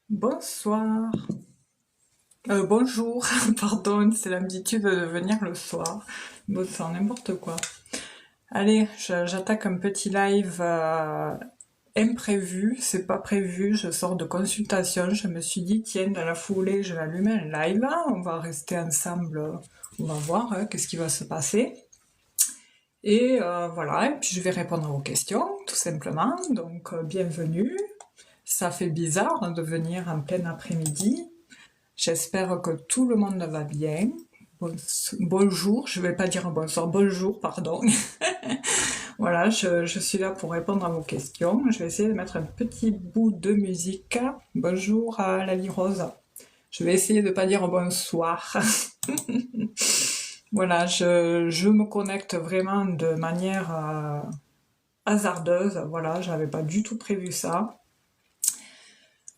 Bonsoir. Bonjour, pardon, c'est l'habitude de venir le soir. Bon, c'est n'importe quoi. Allez, j'attaque un petit live imprévu, c'est pas prévu, je sors de consultation, je me suis dit, tiens, dans la foulée, je vais allumer un live, on va rester ensemble, on va voir qu'est-ce qui va se passer. Et voilà, et puis je vais répondre à vos questions, tout simplement, donc bienvenue. Ça fait bizarre de venir en plein après-midi. J'espère que tout le monde va bien. Bonjour, je vais pas dire bonsoir, bonjour, pardon. Voilà, je suis là pour répondre à vos questions. Je vais essayer de mettre un petit bout de musique. Bonjour à la vie rose. Je vais essayer de pas dire bonsoir. Voilà, je me connecte vraiment de manière hasardeuse. Voilà, j'avais pas du tout prévu ça.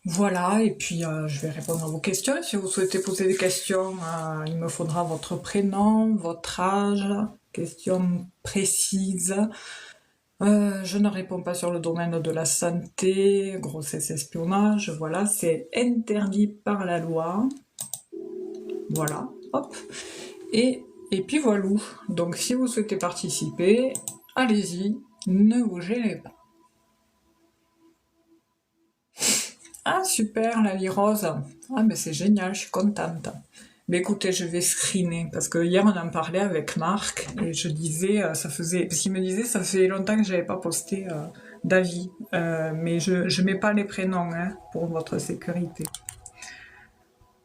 Voilà, et puis je vais répondre à vos questions. Si vous souhaitez poser des questions, il me faudra votre prénom, votre âge, questions précises. Je ne réponds pas sur le domaine de la santé, grossesse, espionnage, voilà, c'est interdit par la loi. Voilà, hop. Et puis voilà. Donc si vous souhaitez participer, allez-y, ne vous gênez pas. Ah super, la vie rose. Ah mais c'est génial, je suis contente. Mais écoutez, je vais screener, parce que hier on en parlait avec Marc, et je disais, parce qu'il me disait, ça fait longtemps que j'avais pas posté d'avis, mais je mets pas les prénoms, hein, pour votre sécurité.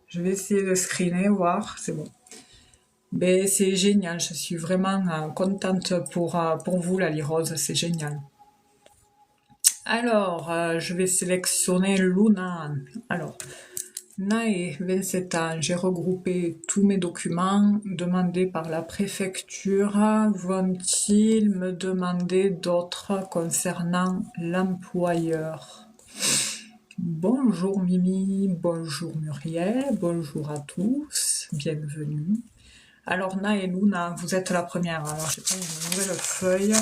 Je vais essayer de screener, voir, c'est bon. Mais c'est génial, je suis vraiment contente pour vous, la Rose, c'est génial. Alors, je vais sélectionner Luna. Alors, Nae, 27 ans, j'ai regroupé tous mes documents demandés par la préfecture. Vont-ils me demander d'autres concernant l'employeur? Bonjour Mimi, bonjour Muriel, bonjour à tous, bienvenue. Alors Nae et Luna, vous êtes la première, alors j'ai pris une nouvelle feuille.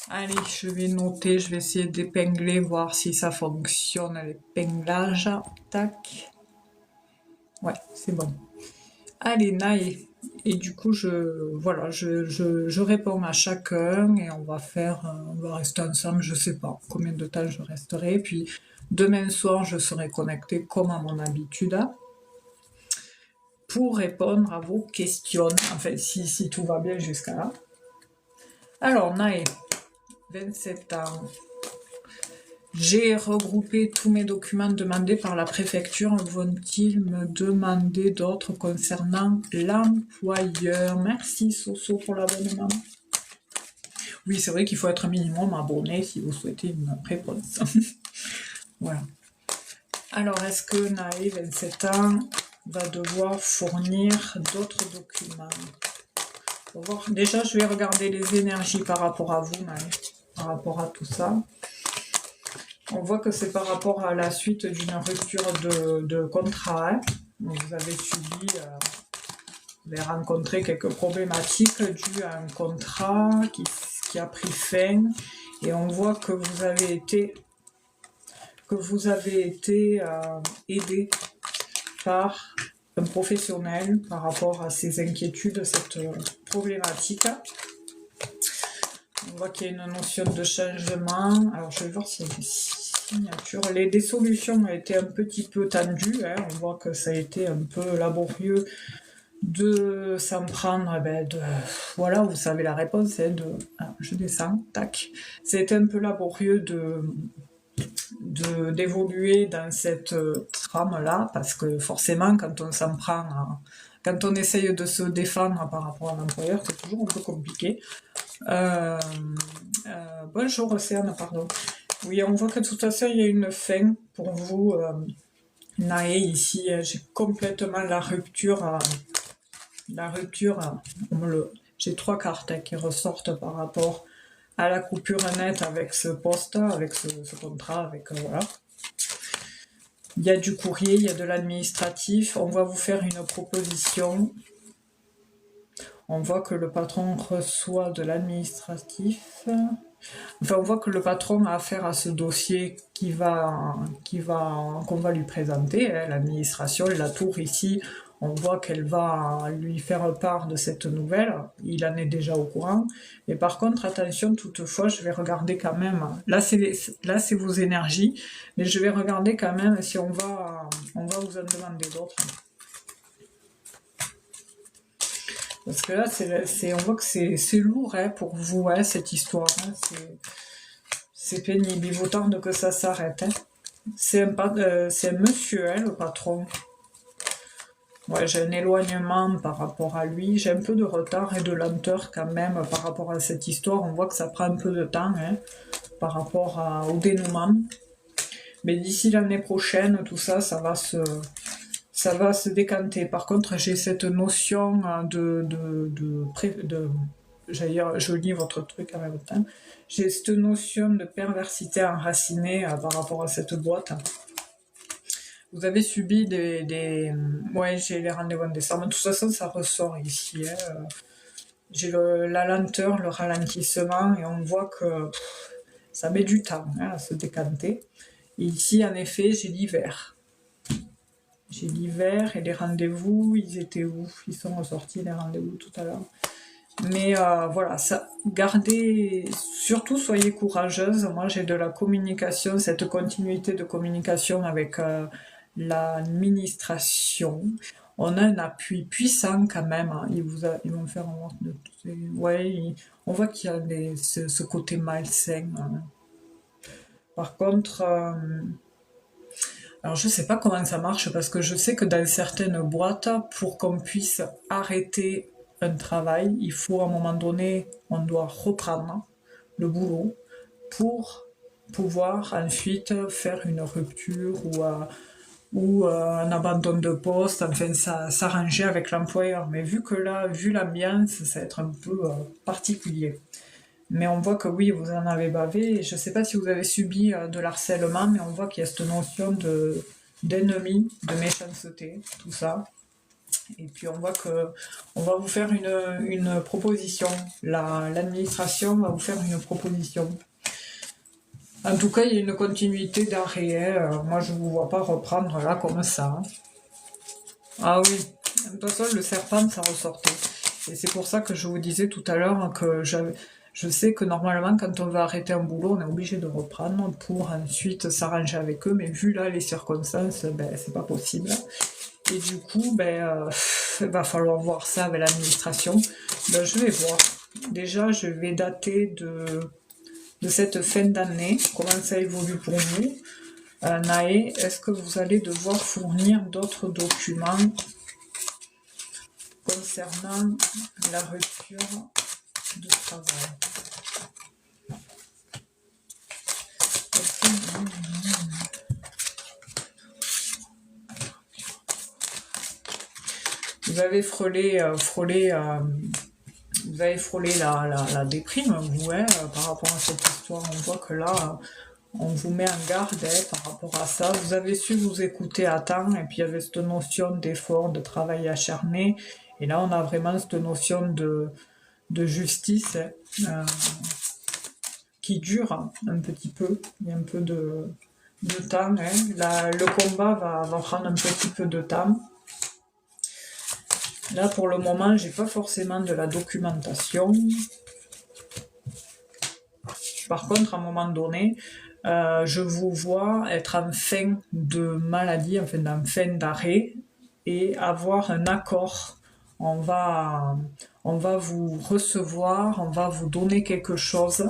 Allez, je vais noter, je vais essayer d'épingler, voir si ça fonctionne, l'épinglage. Tac. Ouais, c'est bon. Allez, Nae. Et du coup, voilà, je réponds à chacun et on va rester ensemble, je sais pas combien de temps je resterai. Puis demain soir, je serai connectée comme à mon habitude pour répondre à vos questions. Enfin, si tout va bien jusqu'à là. Alors, Nae, 27 ans. J'ai regroupé tous mes documents demandés par la préfecture. Vont-ils me demander d'autres concernant l'employeur? Merci Soso pour l'abonnement. Oui, c'est vrai qu'il faut être minimum abonné si vous souhaitez une réponse. Voilà. Alors, est-ce que Nae, 27 ans, va devoir fournir d'autres documents? On va voir. Déjà, je vais regarder les énergies par rapport à vous, Nae, par rapport à tout ça. On voit que c'est par rapport à la suite d'une rupture de contrat. Hein. Vous avez subi, vous avez rencontré quelques problématiques dues à un contrat qui a pris fin. Et on voit que vous avez été aidé par un professionnel par rapport à ces inquiétudes, cette problématique. On voit qu'il y a une notion de changement. Alors je vais voir s'il y a des signatures. Les solutions ont été un petit peu tendues. Hein. On voit que ça a été un peu laborieux de s'en prendre. Voilà, vous savez la réponse. Hein, alors, je descends. Tac. C'était un peu laborieux d'évoluer dans cette trame-là, parce que forcément, quand on s'en prend, quand on essaye de se défendre par rapport à l'employeur, c'est toujours un peu compliqué. Bonjour Océane, pardon. Oui, on voit que de toute façon, il y a une fin pour vous Nae, ici, j'ai complètement la rupture. J'ai 3 cartes qui ressortent par rapport à la coupure nette avec ce poste, avec ce contrat, avec voilà. Il y a du courrier, il y a de l'administratif. On va vous faire une proposition. On voit que le patron reçoit de l'administratif. Enfin, on voit que le patron a affaire à ce dossier qu'on va lui présenter. Hein, l'administration, la tour ici, on voit qu'elle va lui faire part de cette nouvelle. Il en est déjà au courant. Mais par contre, attention, toutefois, je vais regarder quand même. Là, c'est vos énergies. Mais je vais regarder quand même si on va vous en demander d'autres. Parce que là, on voit que c'est lourd hein, pour vous, hein, cette histoire. Hein, c'est pénible. Il vaut tarde que ça s'arrête. Hein. C'est un monsieur, hein, le patron. Ouais, j'ai un éloignement par rapport à lui. J'ai un peu de retard et de lenteur quand même par rapport à cette histoire. On voit que ça prend un peu de temps hein, par rapport au dénouement. Mais d'ici l'année prochaine, tout ça, ça va se décanter. Par contre, j'ai cette notion j'allais dire, je lis votre truc en même temps. J'ai cette notion de perversité enracinée par rapport à cette boîte. Vous avez subi ouais, j'ai les rendez-vous en décembre. De toute façon, ça ressort ici. Hein. J'ai la lenteur, le ralentissement, et on voit que ça met du temps hein, à se décanter. Et ici, en effet, j'ai l'hiver. J'ai l'hiver et les rendez-vous, ils étaient où? Ils sont ressortis, les rendez-vous, tout à l'heure. Mais voilà, gardez, surtout soyez courageuse. Moi, j'ai de la communication, cette continuité de communication avec l'administration. On a un appui puissant quand même. Hein. Ils vont faire en sorte de... Ouais, on voit qu'il y a ce côté malsain. Hein. Par contre... alors je sais pas comment ça marche parce que je sais que dans certaines boîtes, pour qu'on puisse arrêter un travail, il faut à un moment donné, on doit reprendre le boulot pour pouvoir ensuite faire une rupture ou un abandon de poste, enfin s'arranger avec l'employeur. Mais vu que là, vu l'ambiance, ça va être un peu particulier. Mais on voit que oui, vous en avez bavé. Et je ne sais pas si vous avez subi de l'harcèlement, mais on voit qu'il y a cette notion d'ennemi, de méchanceté, tout ça. Et puis on voit que on va vous faire une proposition. L'administration va vous faire une proposition. En tout cas, il y a une continuité d'arrêt. Moi, je ne vous vois pas reprendre là comme ça. Ah oui, de toute façon, le serpent, ça ressortait. Et c'est pour ça que je vous disais tout à l'heure que je sais que normalement, quand on va arrêter un boulot, on est obligé de reprendre pour ensuite s'arranger avec eux. Mais vu là les circonstances, ben, c'est pas possible. Et du coup, ben, il va falloir voir ça avec l'administration. Ben, je vais voir. Déjà, je vais dater de cette fin d'année, comment ça évolue pour vous. Nae, est-ce que vous allez devoir fournir d'autres documents concernant la rupture de travail? Vous avez frôlé la déprime, vous, hein, par rapport à cette histoire. On voit que là, on vous met en garde hein, par rapport à ça. Vous avez su vous écouter à temps, et puis il y avait cette notion d'effort, de travail acharné. Et là, on a vraiment cette notion de justice qui dure un petit peu. Il y a un peu de temps. Hein. Le combat va prendre un petit peu de temps. Là, pour le moment, j'ai pas forcément de la documentation. Par contre, à un moment donné, je vous vois être en fin de maladie, en fin d'arrêt, et avoir un accord. On va vous recevoir, on va vous donner quelque chose.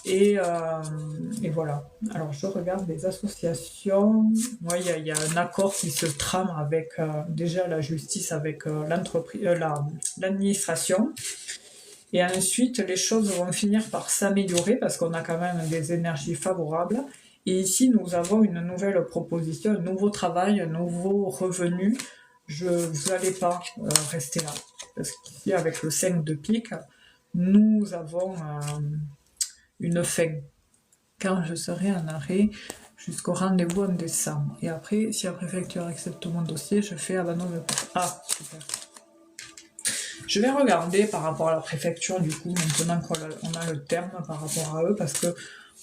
Et voilà. Alors, je regarde les associations. Oui, il y a un accord qui se trame avec déjà la justice, avec l'administration. Et ensuite, les choses vont finir par s'améliorer parce qu'on a quand même des énergies favorables. Et ici, nous avons une nouvelle proposition, un nouveau travail, un nouveau revenu. Vous n'allez pas rester là. Parce qu'ici, avec le 5 de pique, nous avons une fin. Quand je serai en arrêt jusqu'au rendez-vous en décembre. Et après, si la préfecture accepte mon dossier, je fais abandon de... Ah, super. Je vais regarder par rapport à la préfecture, du coup, maintenant qu'on a le terme par rapport à eux, parce que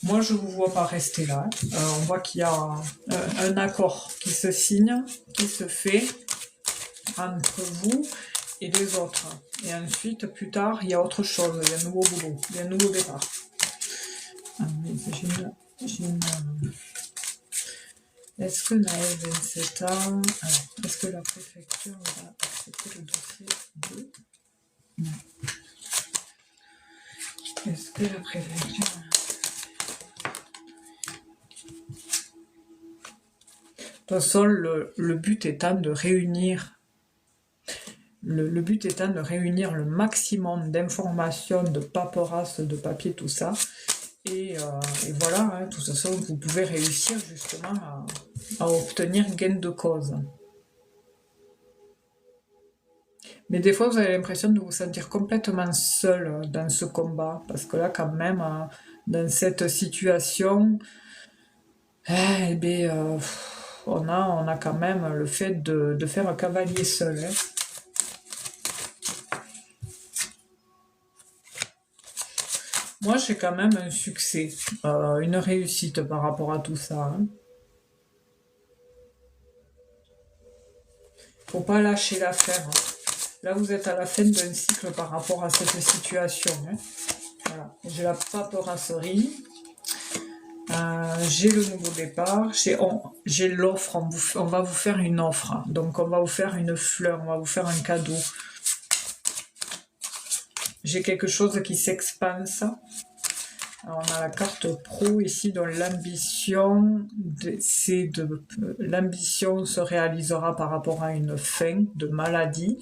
moi, je ne vous vois pas rester là. On voit qu'il y a un accord qui se signe, qui se fait entre vous et les autres. Et ensuite, plus tard, il y a autre chose, il y a un nouveau boulot, il y a un nouveau départ. Ah, mais est-ce que Naël 27 ans... Alors, est-ce que la préfecture va accepter le dossier de... Non. Est-ce que la préfecture... De toute façon, le but étant de réunir... Le but étant de réunir le maximum d'informations, de paperasse, de papier, tout ça. Et voilà, hein, de toute façon, vous pouvez réussir justement à obtenir gain de cause. Mais des fois, vous avez l'impression de vous sentir complètement seul dans ce combat. Parce que là, quand même, dans cette situation, eh bien, on a quand même le fait de faire un cavalier seul. Hein. Moi, j'ai quand même un succès, une réussite par rapport à tout ça. Hein. Faut pas lâcher l'affaire. Hein. Là, vous êtes à la fin d'un cycle par rapport à cette situation. Hein. Voilà. J'ai la paperasserie. J'ai le nouveau départ. J'ai l'offre. On va vous faire une offre. Donc, on va vous faire une fleur. On va vous faire un cadeau. J'ai quelque chose qui s'expanse. Alors, on a la carte pro ici, dont l'ambition l'ambition se réalisera par rapport à une fin de maladie.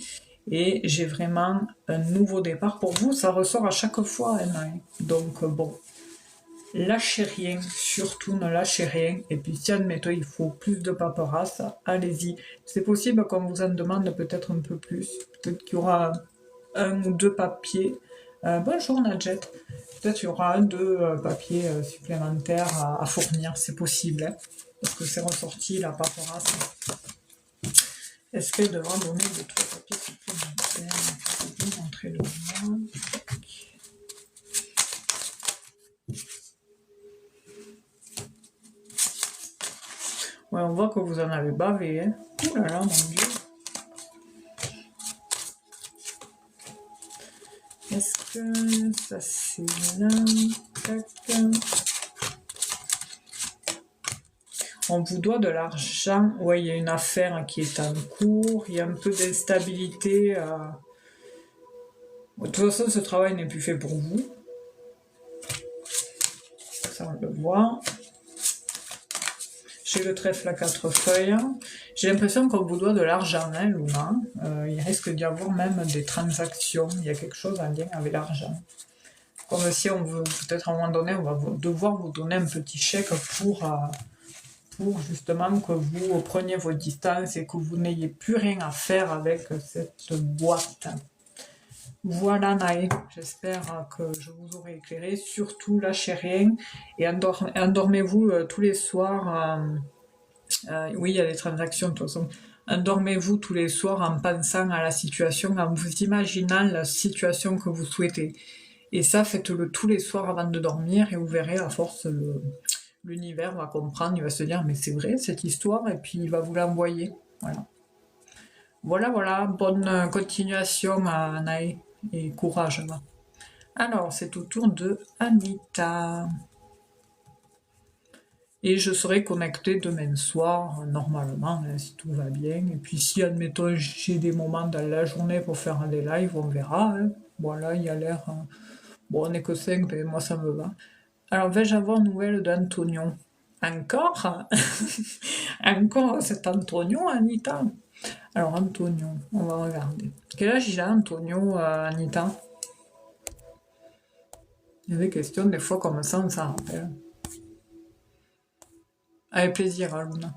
Et j'ai vraiment un nouveau départ pour vous. Ça ressort à chaque fois. Hein. Donc, bon, lâchez rien. Surtout, ne lâchez rien. Et puis, si, admettons, il faut plus de paperasse, allez-y. C'est possible qu'on vous en demande peut-être un peu plus. Peut-être qu'il y aura un ou deux papiers. Bonjour, Nadjet. Peut-être il y aura un, deux papiers supplémentaires à fournir. C'est possible. Hein, parce que c'est ressorti, la paperasse. Est-ce qu'elle devra donner 2-3 papiers supplémentaires? Je vais vous montrer le lien. Ouais, on voit que vous en avez bavé. Hein. Ouh là là, mon Dieu. Est-ce que ça c'est là? Tac. On vous doit de l'argent. Ouais, il y a une affaire qui est en cours. Il y a un peu d'instabilité. De toute façon, ce travail n'est plus fait pour vous. Ça, on le voit. J'ai le trèfle à 4 feuilles. J'ai l'impression qu'on vous doit de l'argent, hein, Luna. Il risque d'y avoir même des transactions. Il y a quelque chose en lien avec l'argent. Comme si on veut, peut-être à un moment donné, on va devoir vous donner un petit chèque pour justement que vous preniez vos distances et que vous n'ayez plus rien à faire avec cette boîte. Voilà, Naë, j'espère que je vous aurai éclairé. Surtout, lâchez rien et endormez-vous tous les soirs. Oui, il y a des transactions de toute façon. Endormez-vous tous les soirs en pensant à la situation, en vous imaginant la situation que vous souhaitez. Et ça, faites-le tous les soirs avant de dormir et vous verrez, à force, l'univers va comprendre, il va se dire mais c'est vrai cette histoire et puis il va vous l'envoyer. Voilà, bonne continuation à Naë et courage. Alors c'est au tour de Anita. Et je serai connectée demain soir, normalement, hein, si tout va bien. Et puis si, admettons, j'ai des moments dans la journée pour faire des lives, on verra. Hein. Voilà, il y a l'air... Bon, on n'est que 5, mais moi ça me va. Alors, vais-je avoir nouvelle d'Antonio? Encore? Encore cet Antonio, Anita? Alors, Antonio, on va regarder. Quel âge il a, Antonio, Anita? Il y a des questions, des fois, comme ça, on s'en rappelle. Avec plaisir, Aluna.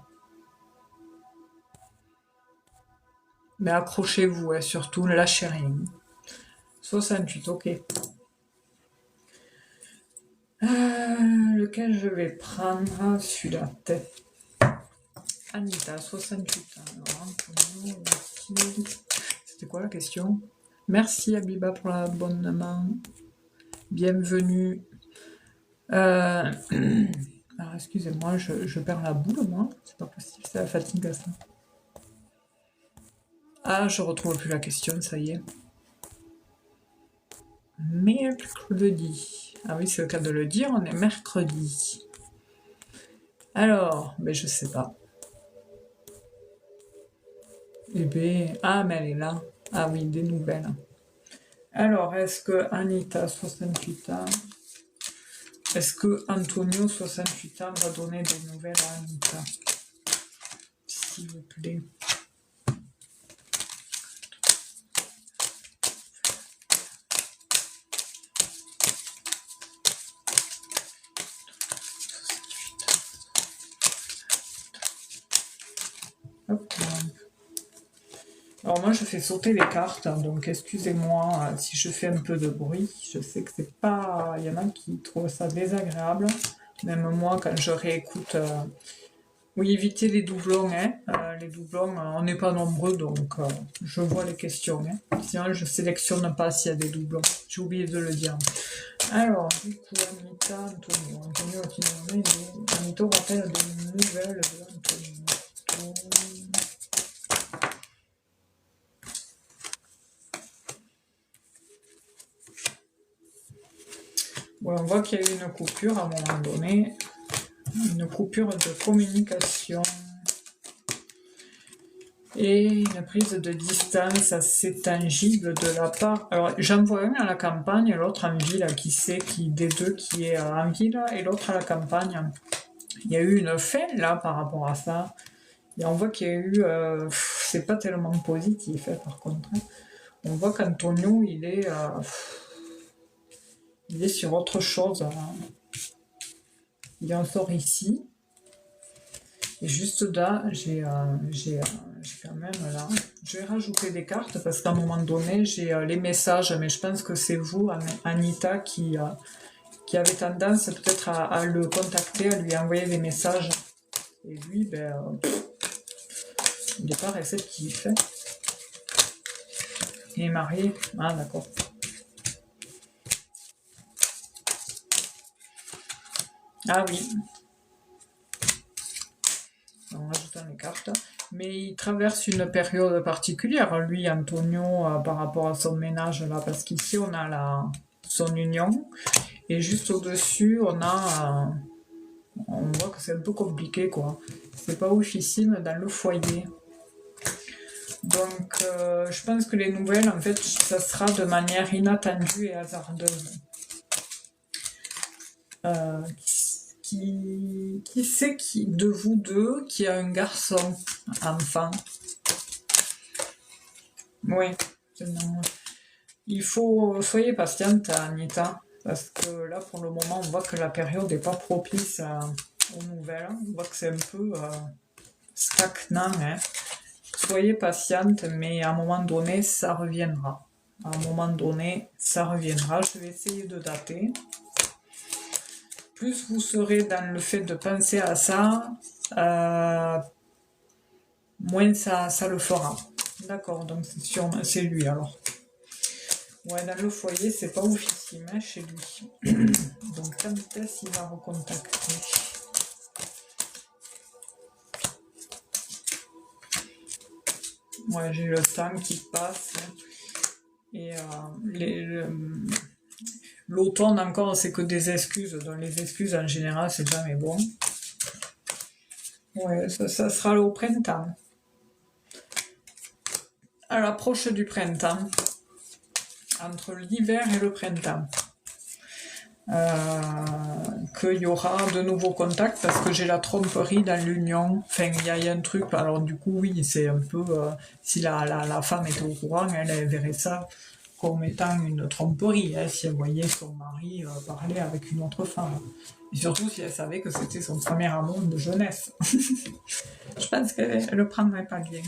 Mais accrochez-vous, hein, surtout, ne lâchez rien. 68, ok. Lequel je vais prendre? Celui-là, peut-être. Anita, 68 ans. C'était quoi la question? Merci Abiba pour l'abonnement. Bienvenue. Alors excusez-moi, je perds la boule, moi. C'est pas possible, c'est la fatigue ça. Ah, je retrouve plus la question, ça y est. Mercredi. Ah oui, c'est le cas de le dire, on est mercredi. Alors, je sais pas. Eh bien, ah, mais elle est là. Ah oui, des nouvelles. Alors, est-ce que Anita, 68 ans, est-ce que Antonio, 68 ans, va donner des nouvelles à Anita? S'il vous plaît. Hop. Alors moi je fais sauter les cartes, donc excusez-moi si je fais un peu de bruit. Je sais que c'est pas... Il y en a qui trouvent ça désagréable. Même moi quand je réécoute... Oui, évitez les doublons, hein. Les doublons, on n'est pas nombreux, donc je vois les questions. Hein. Sinon je sélectionne pas s'il y a des doublons. J'ai oublié de le dire. Alors, du coup, Anita, Antonio. Antonio a Anita rappelle des nouvelles de Antonio. Ouais, on voit qu'il y a eu une coupure à un moment donné, une coupure de communication et une prise de distance assez tangible de la part. Alors j'en vois un à la campagne et l'autre en ville, qui sait qui des deux qui est en ville et l'autre à la campagne. Il y a eu une fin là par rapport à ça. Et on voit qu'il y a eu, c'est pas tellement positif hein, par contre. Hein. On voit qu'Antonio il est sur autre chose. Hein. Il en sort ici. Et juste là, j'ai quand même là. Je vais rajouter des cartes parce qu'à un moment donné, j'ai les messages, mais je pense que c'est vous, Anita, qui avait tendance peut-être à le contacter, à lui envoyer des messages. Et lui, il n'est pas réceptif. Hein. Il est marié. Ah, d'accord. Ah oui. En rajoutant les cartes. Mais il traverse une période particulière, lui, Antonio, par rapport à son ménage, là, parce qu'ici, on a son union, et juste au-dessus, on voit que c'est un peu compliqué, quoi. C'est pas oufissime dans le foyer. Donc, je pense que les nouvelles, en fait, ça sera de manière inattendue et hasardeuse. Qui c'est de vous deux qui a un garçon enfant? Oui. Il faut... Soyez patiente, Anita, parce que là, pour le moment, on voit que la période n'est pas propice aux nouvelles. On voit que c'est un peu stagnant. Hein. Soyez patiente, mais à un moment donné, ça reviendra. À un moment donné, ça reviendra. Je vais essayer de dater. Plus vous serez dans le fait de penser à ça, moins ça le fera. D'accord, donc c'est lui alors. Ouais, dans le foyer, c'est pas oufissime hein, chez lui. Donc quand est-ce qu'il va recontacter? Ouais, j'ai le temps qui passe. Et l'automne encore, c'est que des excuses. Donc les excuses en général, c'est jamais bon. Ouais, ça sera au printemps. À l'approche du printemps. Entre l'hiver et le printemps. Qu'il y aura de nouveaux contacts parce que j'ai la tromperie dans l'union. Enfin, il y a un truc. Alors du coup, oui, c'est un peu... si la femme était au courant, elle verrait ça comme étant une tromperie, hein, si elle voyait son mari parler avec une autre femme. Et surtout si elle savait que c'était son premier amour de jeunesse. Je pense qu'elle le prendrait pas bien.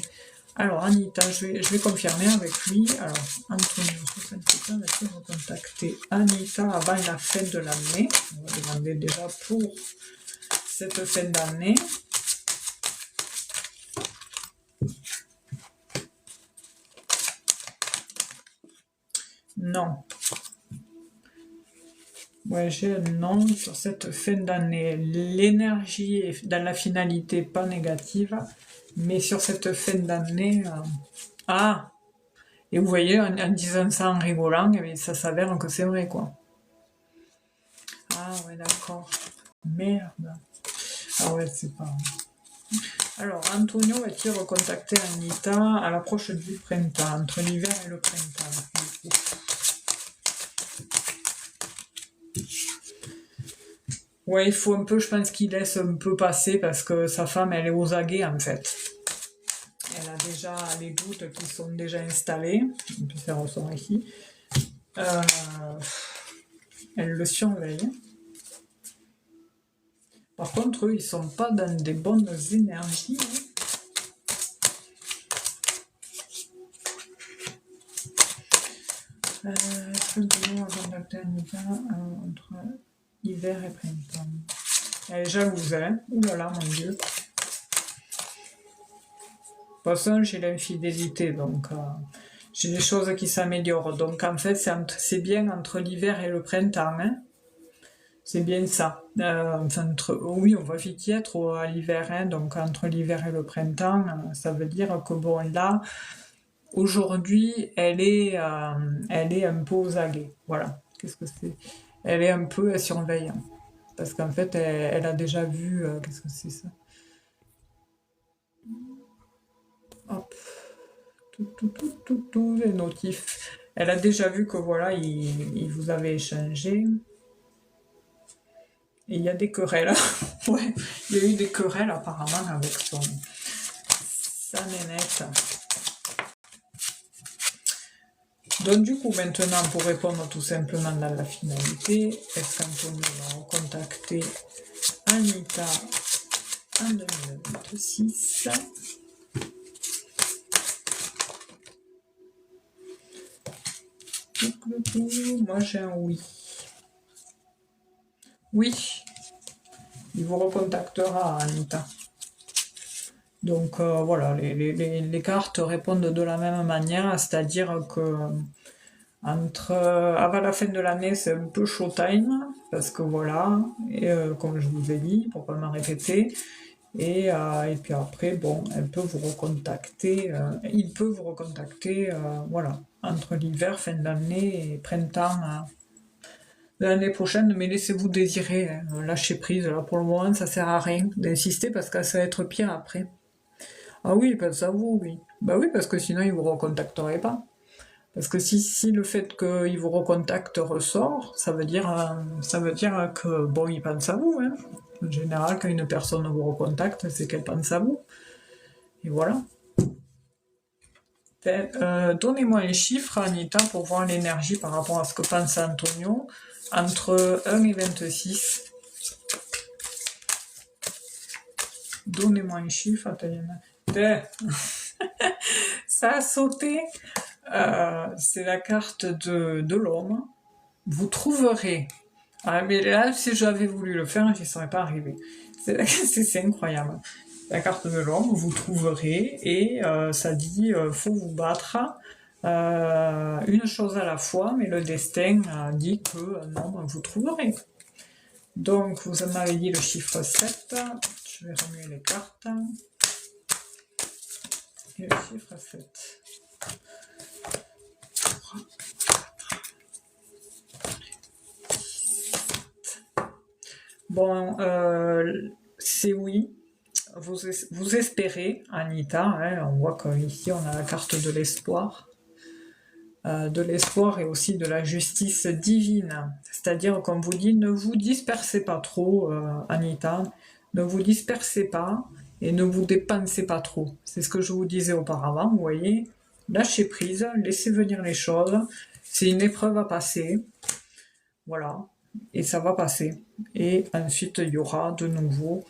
Alors, Anita, je vais confirmer avec lui. Alors, Antonio, 67 ans, va-t-il recontacter Anita avant la fin de l'année? On va demander déjà pour cette fin d'année. Non. Ouais, j'ai un non sur cette fin d'année. L'énergie est dans la finalité pas négative, mais sur cette fin d'année... Ah! Et vous voyez, en disant ça en rigolant, eh ça s'avère que c'est vrai, quoi. Ah ouais, d'accord. Merde. Ah ouais, c'est pas... Alors, Antonio va-t-il recontacter Anita à l'approche du printemps, entre l'hiver et le printemps? Ouais, il faut un peu, je pense qu'il laisse un peu passer parce que sa femme, elle est aux aguets, en fait. Elle a déjà les doutes qui sont déjà installés. On peut faire ressort ici. Elle le surveille. Par contre, eux, ils sont pas dans des bonnes énergies. Est-ce que nous avons contacté Anita entre hiver et printemps? Elle est jalouse, hein? Ouh là là, mon Dieu. De toute façon, j'ai l'infidélité, donc j'ai des choses qui s'améliorent. Donc en fait, c'est bien entre l'hiver et le printemps, hein? C'est bien ça. Oui, on va vite y être à l'hiver, hein, donc entre l'hiver et le printemps, ça veut dire que bon, là, aujourd'hui, elle est un peu aux aguets. Voilà. Qu'est-ce que c'est? Elle est un peu, elle surveille. Parce qu'en fait, elle a déjà vu, qu'est-ce que c'est ça? Hop. Tout, les notifs. Elle a déjà vu que voilà, il vous avait échangé. Et il y a des querelles. Ouais, il y a eu des querelles apparemment avec sa nénette. Donc du coup, maintenant, pour répondre tout simplement dans la finalité, est-ce qu'Antonio va recontacter Anita en 2026? Moi, j'ai un oui. Oui, il vous recontactera, Anita. Donc voilà, les cartes répondent de la même manière, c'est-à-dire que avant la fin de l'année, c'est un peu showtime, parce que voilà, et, comme je vous ai dit, pour pas me répéter, et puis après, bon, elle peut vous recontacter, il peut vous recontacter, voilà, entre l'hiver, fin d'année et printemps de l'année prochaine, mais laissez-vous désirer, hein, lâchez prise, là pour le moment, ça sert à rien d'insister, parce que ça va être pire après. Ah oui, il pense à vous, oui. Bah oui, parce que sinon, il vous recontacterait pas. Parce que si le fait qu'il vous recontacte ressort, ça veut dire que, bon, il pense à vous, hein. En général, quand une personne vous recontacte, c'est qu'elle pense à vous. Et voilà. Donnez-moi un chiffre, Anita, pour voir l'énergie par rapport à ce que pense Antonio, entre 1 et 26. Donnez-moi un chiffre, Tatiana. Ça a sauté. C'est la carte de l'homme. Vous trouverez. Ah, mais là, si j'avais voulu le faire, j'y serais pas arrivé. C'est incroyable. La carte de l'homme, vous trouverez, et ça dit, faut vous battre. Une chose à la fois, mais le destin dit que non, vous trouverez. Donc, vous m'avez dit le chiffre 7. Je vais remuer les cartes. Et le chiffre 7. Bon, c'est oui. Vous espérez, Anita, hein, on voit qu'ici on a la carte de l'espoir. De l'espoir et aussi de la justice divine. C'est-à-dire, comme vous dit, ne vous dispersez pas trop, Anita. Ne vous dispersez pas et ne vous dépensez pas trop. C'est ce que je vous disais auparavant, vous voyez. Lâchez prise, laissez venir les choses. c'est une épreuve à passer, voilà, et ça va passer. Et ensuite, il y aura de nouveau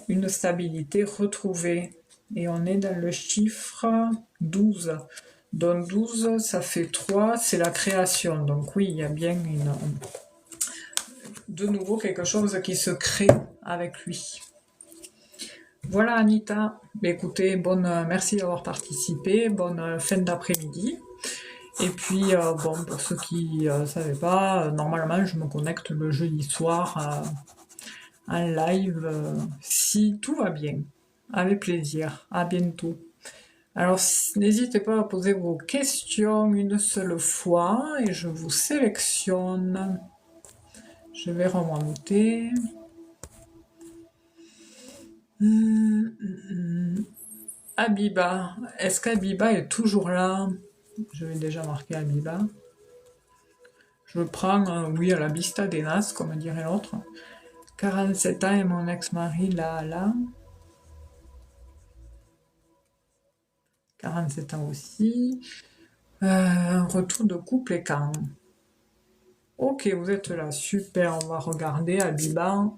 une stabilité retrouvée. Et on est dans le chiffre 12. Donc 12, ça fait 3, c'est la création. Donc oui, il y a bien de nouveau quelque chose qui se crée avec lui. Voilà Anita, écoutez, merci d'avoir participé, bonne fin d'après-midi. Et puis, bon, pour ceux qui ne savaient pas, normalement je me connecte le jeudi soir en live, si tout va bien. Avec plaisir, à bientôt. Alors, n'hésitez pas à poser vos questions une seule fois et je vous sélectionne. Je vais remonter. Abiba. Est-ce qu'Abiba est toujours là? Je vais déjà marquer Abiba. Je prends, oui, à la Vista des Nas, comme dirait l'autre. 47 ans et mon ex-mari là. 47 ans aussi. Un retour de couple et quand? Ok, vous êtes là, super, on va regarder Abiba.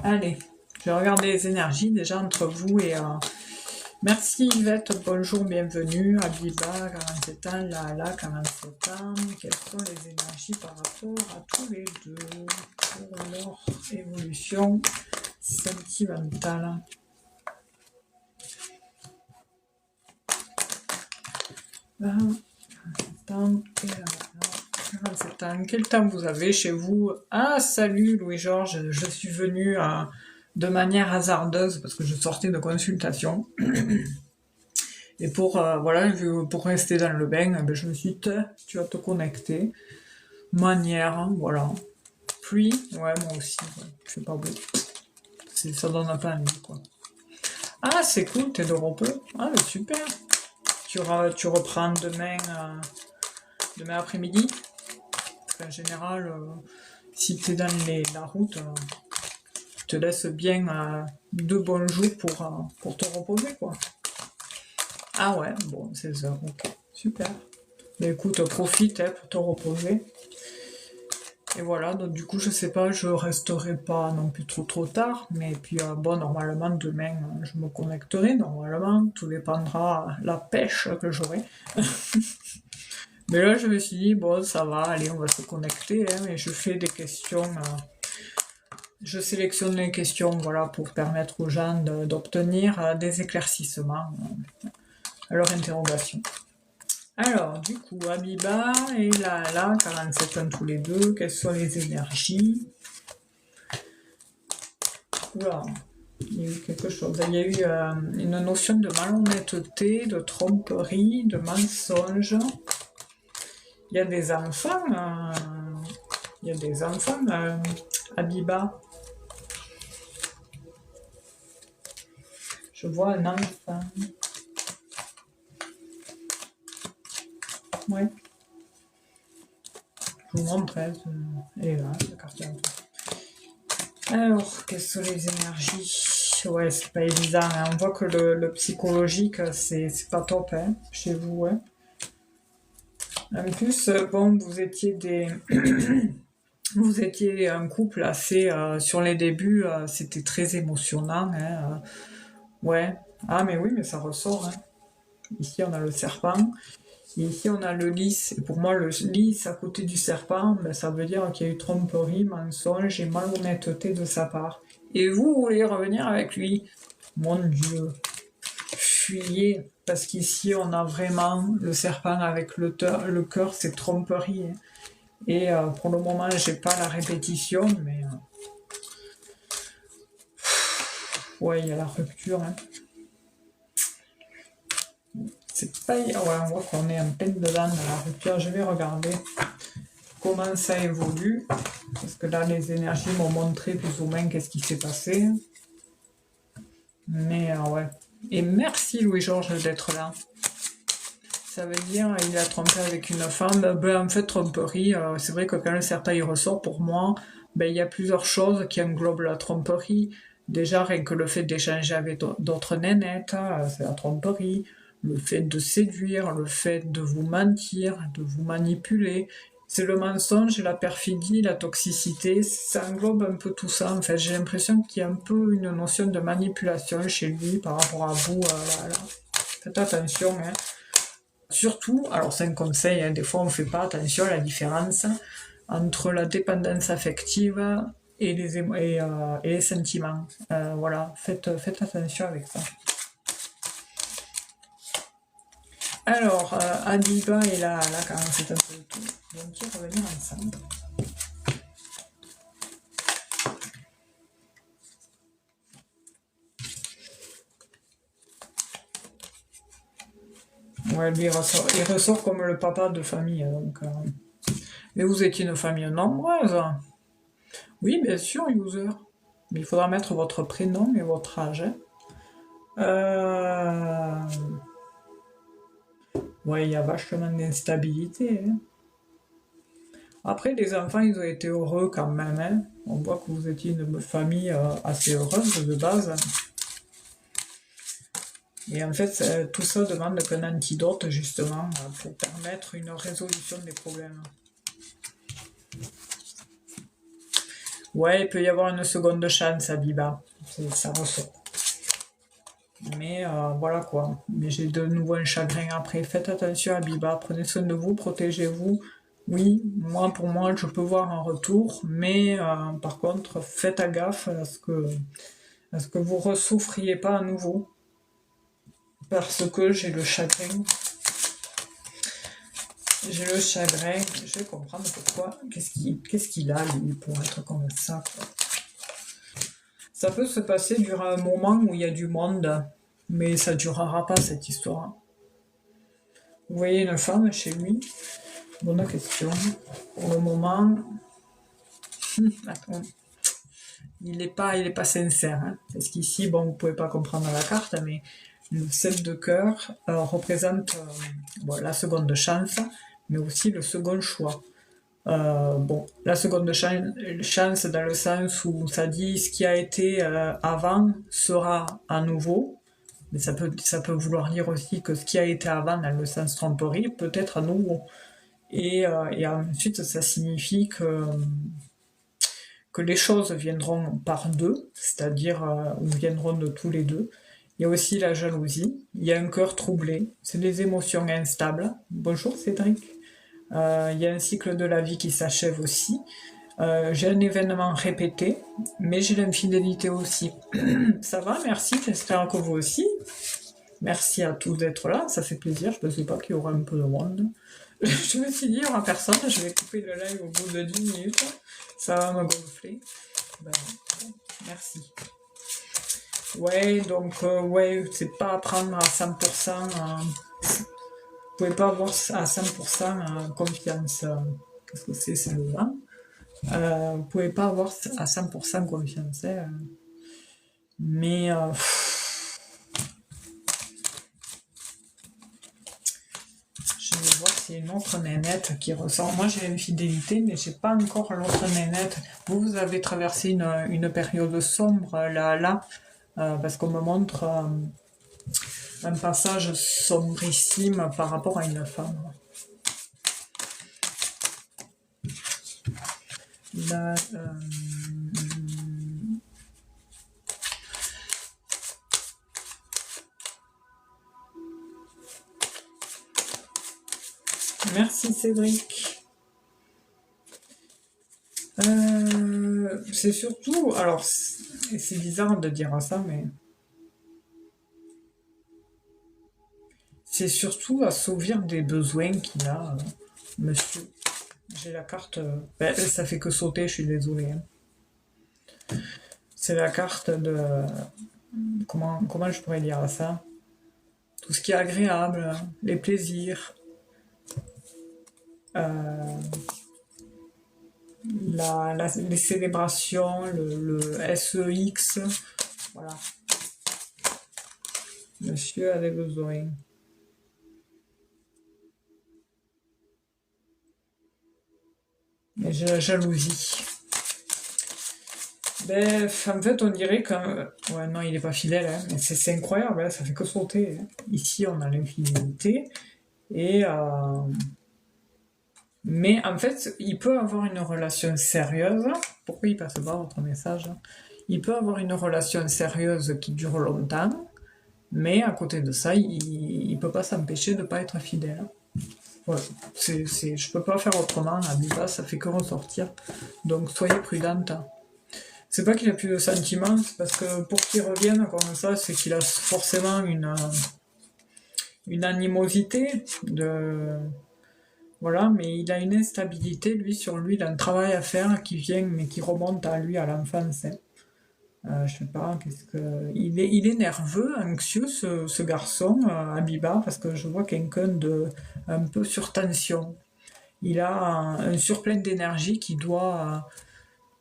Allez, je vais regarder les énergies déjà entre vous et... Merci Yvette, bonjour, bienvenue. Abiba, 47 ans, Lala, 47 ans. Quelles sont les énergies par rapport à tous les deux pour leur évolution sentimentale? Là, 47 ans, et là, 47 ans. Quel temps vous avez chez vous? Ah, salut Louis-Georges, je suis venue de manière hasardeuse parce que je sortais de consultation. Et pour rester dans le bain, je me suis dit, tu vas te connecter. Manière, voilà. Pluie, ouais, moi aussi, ouais. C'est pas beau. Ça donne pas envie, quoi. Ah, c'est cool, t'es de repos. Ah, mais super. Tu reprends demain après-midi. En général, si t'es dans la route, tu te laisses bien 2 bons jours pour te reposer, quoi. Ah ouais, bon, c'est ça, ok, super. Mais écoute, profite pour te reposer. Et voilà, donc du coup, je sais pas, je resterai pas non plus trop tard, mais puis bon, normalement, demain, je me connecterai, normalement, tout dépendra de la pêche que j'aurai. Mais là, je me suis dit, bon, ça va, allez, on va se connecter, hein, et je fais des questions, je sélectionne les questions, voilà, pour permettre aux gens d'obtenir des éclaircissements à leur interrogation. Alors, du coup, Abiba et Lala, 47 ans tous les deux, quelles sont les énergies? Oula, il y a eu quelque chose. Il y a eu une notion de malhonnêteté, de tromperie, de mensonge. Il y a des enfants, Abiba. Je vois un enfant. Ouais. Je vous montre, et là, la carte. Alors, quelles sont les énergies? Ouais, c'est pas évident, hein. On voit que le psychologique, c'est pas top, hein, chez vous, hein. En plus, bon, vous étiez vous étiez un couple assez, sur les débuts, c'était très émotionnant, hein, ouais. Ah, mais oui, mais ça ressort, hein. Ici, on a le serpent. Et ici, on a le lys. Et pour moi, le lys à côté du serpent, ben, ça veut dire qu'il y a eu tromperie, mensonge et malhonnêteté de sa part. Et vous voulez revenir avec lui? Mon Dieu. Fuyez. Parce qu'ici, on a vraiment le serpent avec le cœur, c'est tromperie. Hein. Et pour le moment, j'ai pas la répétition, mais... ouais, il y a la rupture. Hein. C'est pas... Ouais, on voit qu'on est en peine dedans dans la rupture. Je vais regarder comment ça évolue. Parce que là, les énergies m'ont montré plus ou moins qu'est-ce qui s'est passé. Mais ouais. Et merci Louis-Georges d'être là. Ça veut dire il a trompé avec une femme. Ben, en fait, tromperie, c'est vrai que quand le serpent il ressort, pour moi, ben, il y a plusieurs choses qui englobent la tromperie. Déjà, rien que le fait d'échanger avec d'autres nénettes, c'est la tromperie. Le fait de séduire, le fait de vous mentir, de vous manipuler. C'est le mensonge, la perfidie, la toxicité. Ça englobe un peu tout ça. En fait, j'ai l'impression qu'il y a un peu une notion de manipulation chez lui par rapport à vous. Faites attention, hein. Surtout, alors c'est un conseil, hein, des fois on ne fait pas attention à la différence entre la dépendance affective et les sentiments. Voilà, faites attention avec ça. Alors, Abiba et là quand c'est un peu tout, vont-ils revenir ensemble? Ouais, lui il ressort comme le papa de famille, donc... Mais vous étiez une famille nombreuse. Oui, bien sûr, user. Mais il faudra mettre votre prénom et votre âge. Ouais, il y a vachement d'instabilité. Hein. Après, les enfants, ils ont été heureux quand même. Hein. On voit que vous étiez une famille assez heureuse de base. Et en fait, tout ça demande qu'un antidote, justement, pour permettre une résolution des problèmes. Ouais, il peut y avoir une seconde chance à Biba. Ça ressort. Mais voilà quoi. Mais j'ai de nouveau un chagrin après. Faites attention à Biba. Prenez soin de vous, protégez-vous. Oui, pour moi, je peux voir un retour. Mais par contre, faites gaffe à ce que vous ne ressouffriez pas à nouveau. Parce que j'ai le chagrin. J'ai le chagrin. Je vais comprendre pourquoi. Qu'est-ce qu'il a, lui, pour être comme ça, quoi. Ça peut se passer durant un moment où il y a du monde. Mais ça durera pas, cette histoire. Vous voyez une femme chez lui? Bonne question. Pour le moment... Attends. Il est pas sincère. Hein. Parce qu'ici, bon, vous pouvez pas comprendre la carte, mais le 7 de cœur représente la seconde chance, mais aussi le second choix. La seconde chance dans le sens où ça dit ce qui a été avant sera à nouveau, mais ça peut vouloir dire aussi que ce qui a été avant dans le sens tromperie peut être à nouveau. Et ensuite, ça signifie que les choses viendront par deux, c'est-à-dire viendront de tous les deux. Il y a aussi la jalousie, il y a un cœur troublé, c'est des émotions instables. Bonjour Cédric. Il y a un cycle de la vie qui s'achève aussi. J'ai un événement répété, mais j'ai l'infidélité aussi. Ça va, merci, j'espère que vous aussi. Merci à tous d'être là, ça fait plaisir, je ne sais pas qu'il y aura un peu de monde. Je me suis dit, il n'y aura personne, je vais couper le live au bout de 10 minutes, ça va me gonfler. Ben, merci. Ouais, donc, c'est pas à prendre à 100%, vous pouvez pas avoir à 100% confiance, qu'est-ce que c'est le vent. Vous pouvez pas avoir à 100% confiance, mais je vais voir s'il y a une autre nénette qui ressort. Moi j'ai l'infidélité, mais j'ai pas encore l'autre nénette. Vous avez traversé une période sombre là, parce qu'on me montre un passage sombrissime par rapport à une femme. Là, merci Cédric. C'est surtout, alors c'est bizarre de dire ça, mais c'est surtout assouvir des besoins qu'il a, monsieur. J'ai la carte, ça fait que sauter, je suis désolée. Hein. C'est la carte de, comment je pourrais dire ça? Tout ce qui est agréable, les plaisirs, les célébrations, le SEX, voilà. Monsieur a des besoins. Mais j'ai la jalousie. Ben, en fait, on dirait que... Ouais, non, il est pas fidèle, hein, mais c'est incroyable, hein, ça fait que sauter. Hein. Ici, on a l'infidélité. Et... Mais en fait, il peut avoir une relation sérieuse. Pourquoi il passe pas votre message? Il peut avoir une relation sérieuse qui dure longtemps, mais à côté de ça, il peut pas s'empêcher de pas être fidèle. Ouais, je peux pas faire autrement, Abiba, ça fait que ressortir. Donc soyez prudente. C'est pas qu'il a plus de sentiments, c'est parce que pour qu'il revienne comme ça, c'est qu'il a forcément une animosité de... Voilà, mais il a une instabilité, lui, sur lui, il a un travail à faire qui vient, mais qui remonte à lui, à l'enfance. Hein. Je sais pas, qu'est-ce que... Il est nerveux, anxieux, ce garçon, Abiba, parce que je vois quelqu'un de un peu sur tension. Il a un surplein d'énergie qui doit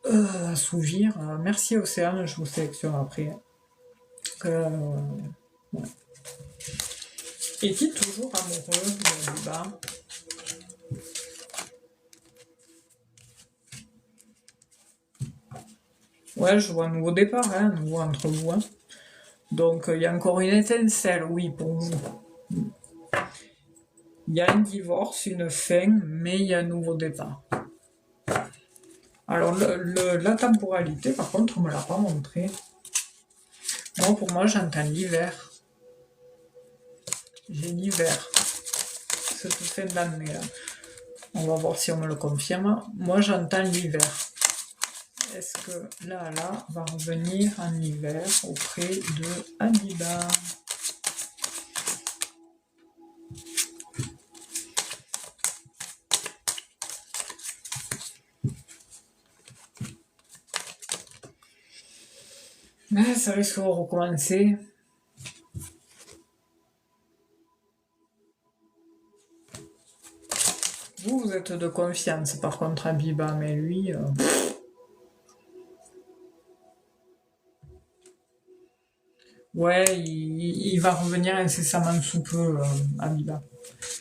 assouvir. Merci Océane, je vous sélectionne après. Ouais. Est-il toujours amoureux de Abiba? Ouais, je vois un nouveau départ, hein, un nouveau entre vous. Hein. Donc, il y a encore une étincelle, oui, pour vous. Il y a un divorce, une fin, mais il y a un nouveau départ. Alors, la temporalité, par contre, on ne me l'a pas montré. Moi, pour moi, j'entends l'hiver. J'ai l'hiver. Cette fin d'année, là. On va voir si on me le confirme. Moi, j'entends l'hiver. Est-ce que là va revenir en hiver auprès de Abiba? Mais ça risque de recommencer. Vous êtes de confiance, par contre, Abiba, mais lui... Ouais, il va revenir incessamment sous peu, Abiba.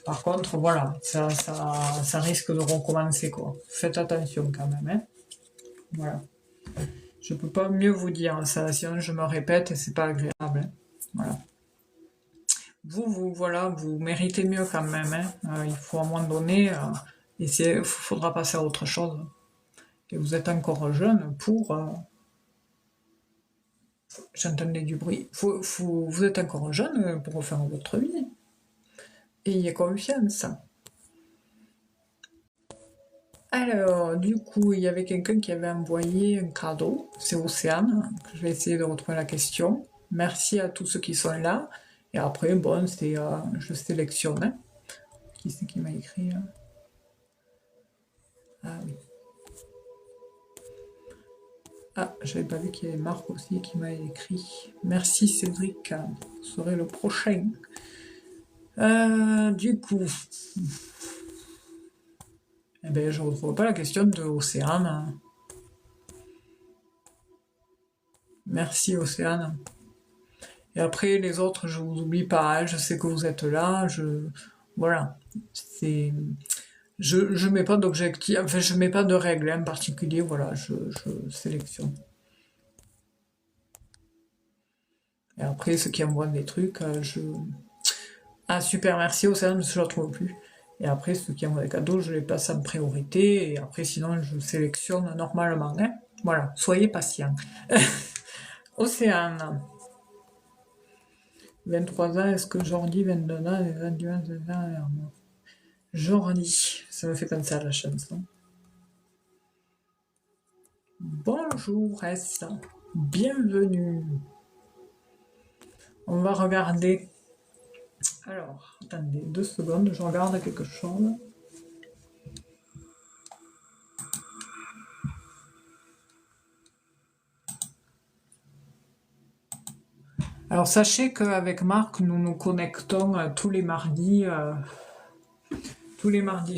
Par contre, voilà, ça risque de recommencer, quoi. Faites attention quand même, hein. Voilà. Je peux pas mieux vous dire ça, sinon je me répète et c'est pas agréable. Hein. Voilà. Voilà, vous méritez mieux quand même. Hein. Il faut à un moment donné essayer, faudra passer à autre chose. Et vous êtes encore jeune pour... J'entendais du bruit. Vous êtes encore jeune pour refaire votre vie. Ayez confiance. Alors, du coup, il y avait quelqu'un qui avait envoyé un cadeau. C'est Océane. Je vais essayer de retrouver la question. Merci à tous ceux qui sont là. Et après, bon, c'est je sélectionne. Hein. Qui c'est qui m'a écrit hein? Ah oui. Ah, j'avais pas vu qu'il y avait Marc aussi qui m'a écrit. Merci Cédric. Vous serez le prochain. Du coup... Eh ben, je ne retrouve pas la question de Océane. Merci Océane. Et après, les autres, je vous oublie pas. Je sais que vous êtes là. Voilà. Je mets pas d'objectif. Enfin, je mets pas de règles en particulier. Voilà, je sélectionne. Et après, ceux qui envoient des trucs, Ah, super, merci Océane, je ne la trouve plus. Et après, ceux qui envoient des cadeaux, je les passe en priorité. Et après, sinon, je sélectionne normalement. Hein. Voilà, soyez patient. Océane. 23 ans, est-ce que Jordi, 22 ans, et 21 ans, Jordi, ça me fait penser à la chanson. Bonjour S, bienvenue. On va regarder. Alors, attendez 2 secondes, je regarde quelque chose. Alors sachez qu'avec Marc, nous nous connectons tous les mardis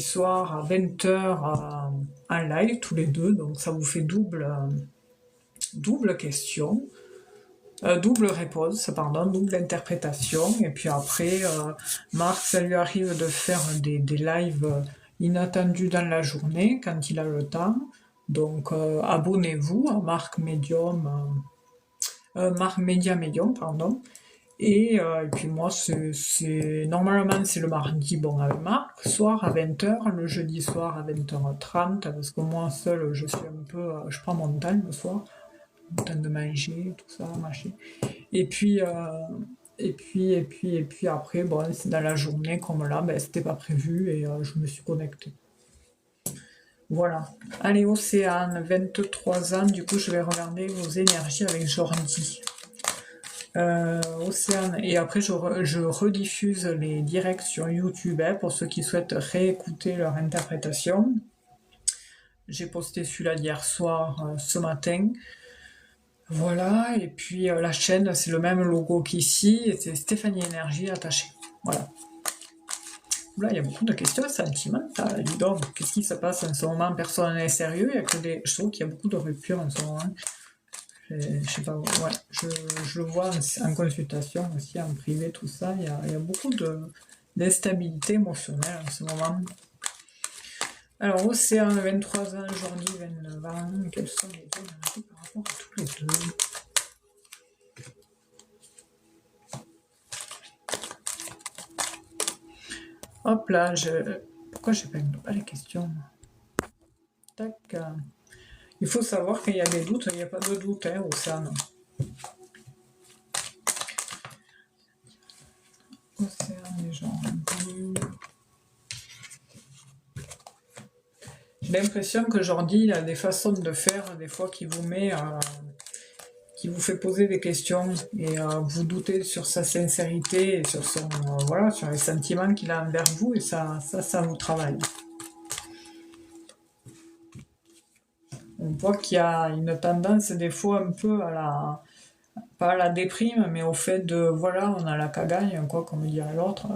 soirs à 20h en live, tous les deux, donc ça vous fait double question, double réponse, pardon, double interprétation, et puis après, Marc, ça lui arrive de faire des lives inattendus dans la journée, quand il a le temps, Donc, abonnez-vous à Marc Medium, Marc Media Medium, pardon. Et puis moi, normalement, c'est le mardi, bon, avec Marc, soir à 20h, le jeudi soir à 20h30, parce que moi, seule, je suis un peu... je prends mon temps le soir, mon temps de manger, tout ça, machin. Et puis, après, bon, c'est dans la journée, comme là, ben, c'était pas prévu, et je me suis connectée. Voilà. Allez, Océane, 23 ans, du coup, je vais regarder vos énergies avec Jordi. Océane, et après je rediffuse les directs sur YouTube pour ceux qui souhaitent réécouter leur interprétation. J'ai posté celui-là d'hier soir, ce matin. Voilà, et puis la chaîne, c'est le même logo qu'ici, et c'est Stéphanie Énergie attaché. Voilà. Là, il y a beaucoup de questions sentimentales. Dis donc, qu'est-ce qui se passe en ce moment? Personne n'est sérieux, je trouve qu'il y a beaucoup de ruptures en ce moment. Je sais pas, ouais, je le vois en consultation aussi, en privé, tout ça. Il y a beaucoup d'instabilité émotionnelle en ce moment. Alors, Océane, 23 ans, Jordi, 29 ans. Quels sont les énergies par rapport à tous les deux? Hop là, pourquoi je n'ai pas les questions? Tac. Il faut savoir qu'il y a des doutes, il n'y a pas de doute, hein, Océane. Océane et Jordi. J'ai l'impression que Jordi, il a des façons de faire, des fois, qui vous met... qui vous fait poser des questions et vous doutez sur sa sincérité et sur son voilà, sur les sentiments qu'il a envers vous, et ça vous travaille. On voit qu'il y a une tendance des fois un peu à la, pas à la déprime, mais au fait de voilà, on a la cagagne, quoi, comme dirait l'autre,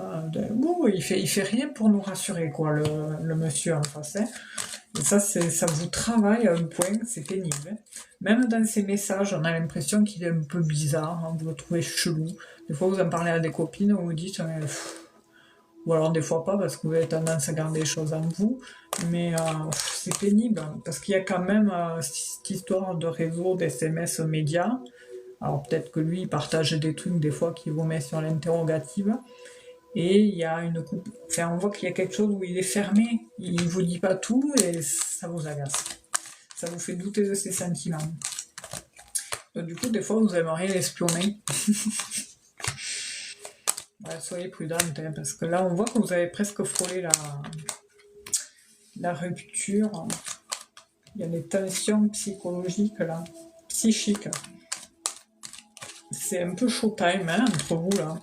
il fait rien pour nous rassurer, quoi, le monsieur en face. Hein. Et ça vous travaille à un point, c'est pénible. Hein. Même dans ses messages, on a l'impression qu'il est un peu bizarre, hein, vous le trouvez chelou. Des fois, vous en parlez à des copines, vous vous dites, ou alors des fois pas, parce que vous avez tendance à garder les choses en vous, mais c'est pénible, parce qu'il y a quand même cette histoire de réseau d'SMS médias. Alors peut-être que lui, il partage des trucs des fois qui vous met sur l'interrogative. Et il y a une coupe. Enfin, on voit qu'il y a quelque chose où il est fermé. Il vous dit pas tout et ça vous agace. Ça vous fait douter de ses sentiments. Donc, du coup, des fois, vous aimeriez l'espionner. Ouais, soyez prudente, hein, parce que là, on voit que vous avez presque frôlé la rupture. Il y a des tensions psychologiques là, psychiques. C'est un peu showtime hein, entre vous là.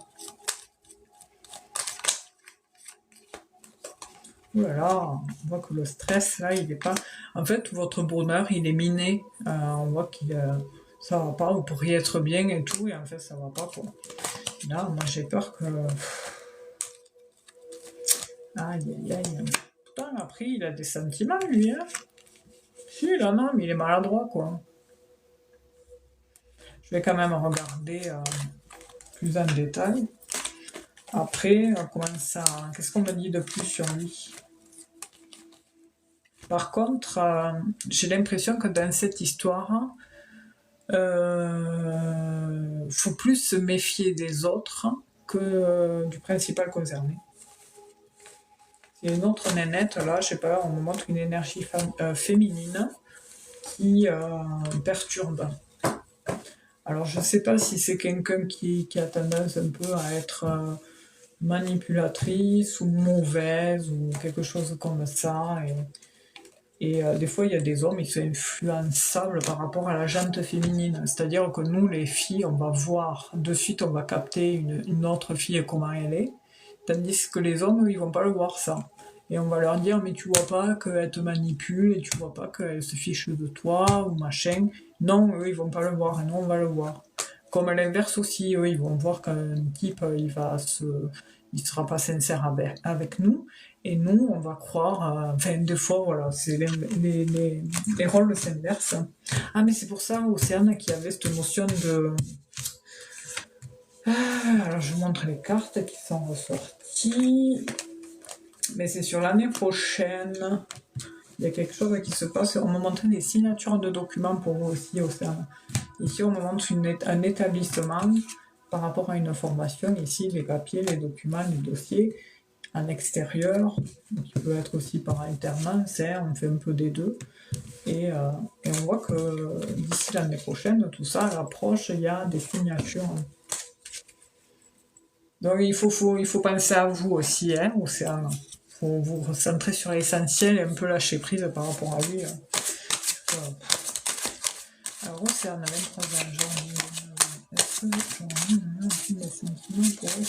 Ouh là là, on voit que le stress là, il est pas. En fait, votre bonheur, il est miné. On voit qu'il ça va pas, vous pourriez être bien et tout, et en fait, ça va pas quoi. Là, moi, j'ai peur que. Aïe aïe aïe. Putain, après, il a des sentiments lui, hein. Si, là, non, mais il est maladroit quoi. Je vais quand même regarder plus en détail. Après, comment ça. Qu'est-ce qu'on me dit de plus sur lui? Par contre, j'ai l'impression que dans cette histoire, faut plus se méfier des autres que du principal concerné. Il y a une autre nénette, là, je sais pas, on me montre une énergie féminine qui perturbe. Alors, je sais pas si c'est quelqu'un qui a tendance un peu à être manipulatrice ou mauvaise ou quelque chose comme ça. Et des fois, il y a des hommes, ils sont influençables par rapport à la jante féminine. C'est-à-dire que nous, les filles, on va voir, de suite, on va capter une autre fille comment elle est. Tandis que les hommes, eux, ils vont pas le voir, ça. Et on va leur dire, mais tu vois pas qu'elle te manipule, et tu vois pas qu'elle se fiche de toi, ou machin. Non, eux, ils vont pas le voir, et nous, on va le voir. Comme à l'inverse aussi, eux, ils vont voir qu'un type, il sera pas sincère avec nous. Et nous, on va croire, enfin, des fois, voilà, c'est les rôles s'inversent. Ah, mais c'est pour ça, Océane, qu'il y avait cette notion de... alors, je vous montre les cartes qui sont ressorties. Mais c'est sur l'année prochaine. Il y a quelque chose qui se passe. On me montre des signatures de documents pour vous aussi, Océane. Ici, on me montre un établissement par rapport à une formation. Ici, les papiers, les documents, les dossiers. En extérieur, qui peut être aussi par alternance, hein, on fait un peu des deux. Et on voit que d'ici l'année prochaine, tout ça rapproche, il y a des signatures. Donc il faut penser à vous aussi, hein, Océane. Il faut vous recentrer sur l'essentiel et un peu lâcher prise par rapport à lui. Alors Océane, 23 ans, janvier. Est-ce que j'ai des sentiments pour eux?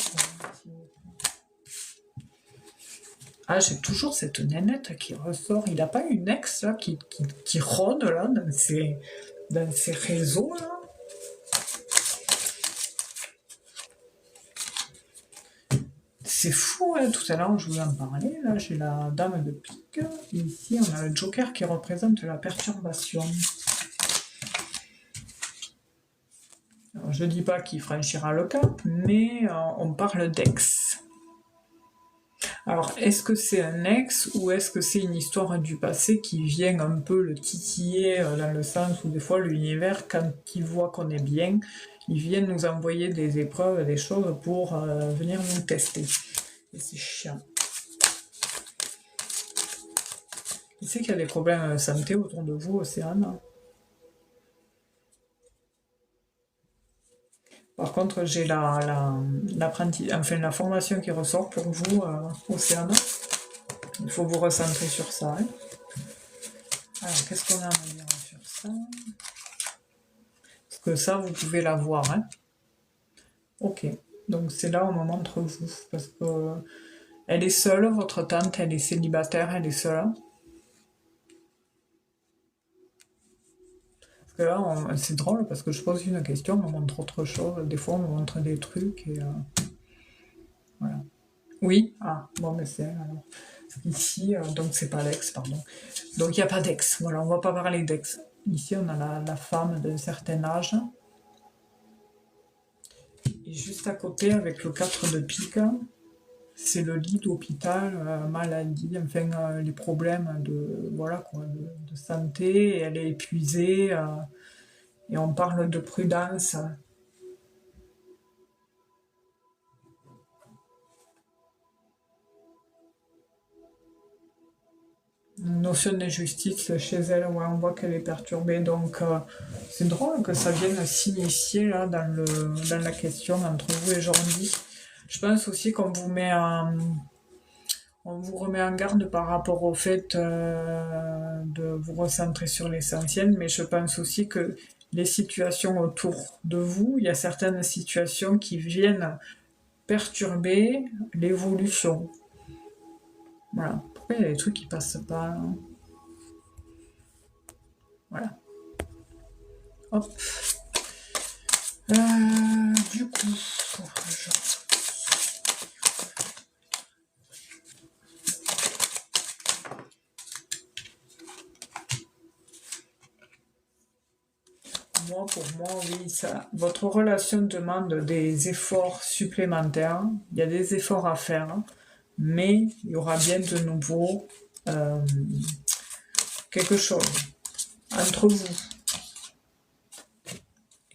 Ah, j'ai toujours cette nénette qui ressort. Il n'a pas une ex là, qui rôde là, dans ses réseaux là. C'est fou, hein. Tout à l'heure je voulais en parler. Là, j'ai la dame de pique. Et ici, on a le joker qui représente la perturbation. Alors, je ne dis pas qu'il franchira le cap, mais on parle d'ex. Alors, est-ce que c'est un ex ou est-ce que c'est une histoire du passé qui vient un peu le titiller dans le sens où des fois l'univers, quand il voit qu'on est bien, il vient nous envoyer des épreuves, des choses pour venir nous tester. Et c'est chiant. Qui c'est qu'il y a des problèmes de santé autour de vous, Océane? Par contre, j'ai la formation qui ressort pour vous, Océane. Il faut vous recentrer sur ça. Hein. Alors, qu'est-ce qu'on a à dire sur ça? Parce que ça, vous pouvez la voir. Hein. Ok. Donc, c'est là où on me montre vous. Parce que elle est seule, votre tante, elle est célibataire, elle est seule. Parce que là, c'est drôle parce que je pose une question, on me montre autre chose. Des fois, on me montre des trucs et voilà. Oui, ah, bon, mais c'est alors. Ici, donc c'est pas l'ex, pardon. Donc il n'y a pas d'ex, voilà, on va pas parler d'ex. Ici, on a la femme d'un certain âge. Et juste à côté, avec le 4 de pique, c'est le lit d'hôpital, maladie, enfin les problèmes de santé, et elle est épuisée, et on parle de prudence. Une notion de justice chez elle, ouais, on voit qu'elle est perturbée, donc c'est drôle que ça vienne s'initier là dans la question entre vous et Jordi. Je pense aussi qu'on vous on vous remet en garde par rapport au fait de vous recentrer sur l'essentiel, mais je pense aussi que les situations autour de vous, il y a certaines situations qui viennent perturber l'évolution. Voilà. Pourquoi il y a des trucs qui passent pas hein. Voilà. Hop. Du coup, pour moi, oui, ça. Votre relation demande des efforts supplémentaires. Il y a des efforts à faire, mais il y aura bien de nouveau quelque chose entre vous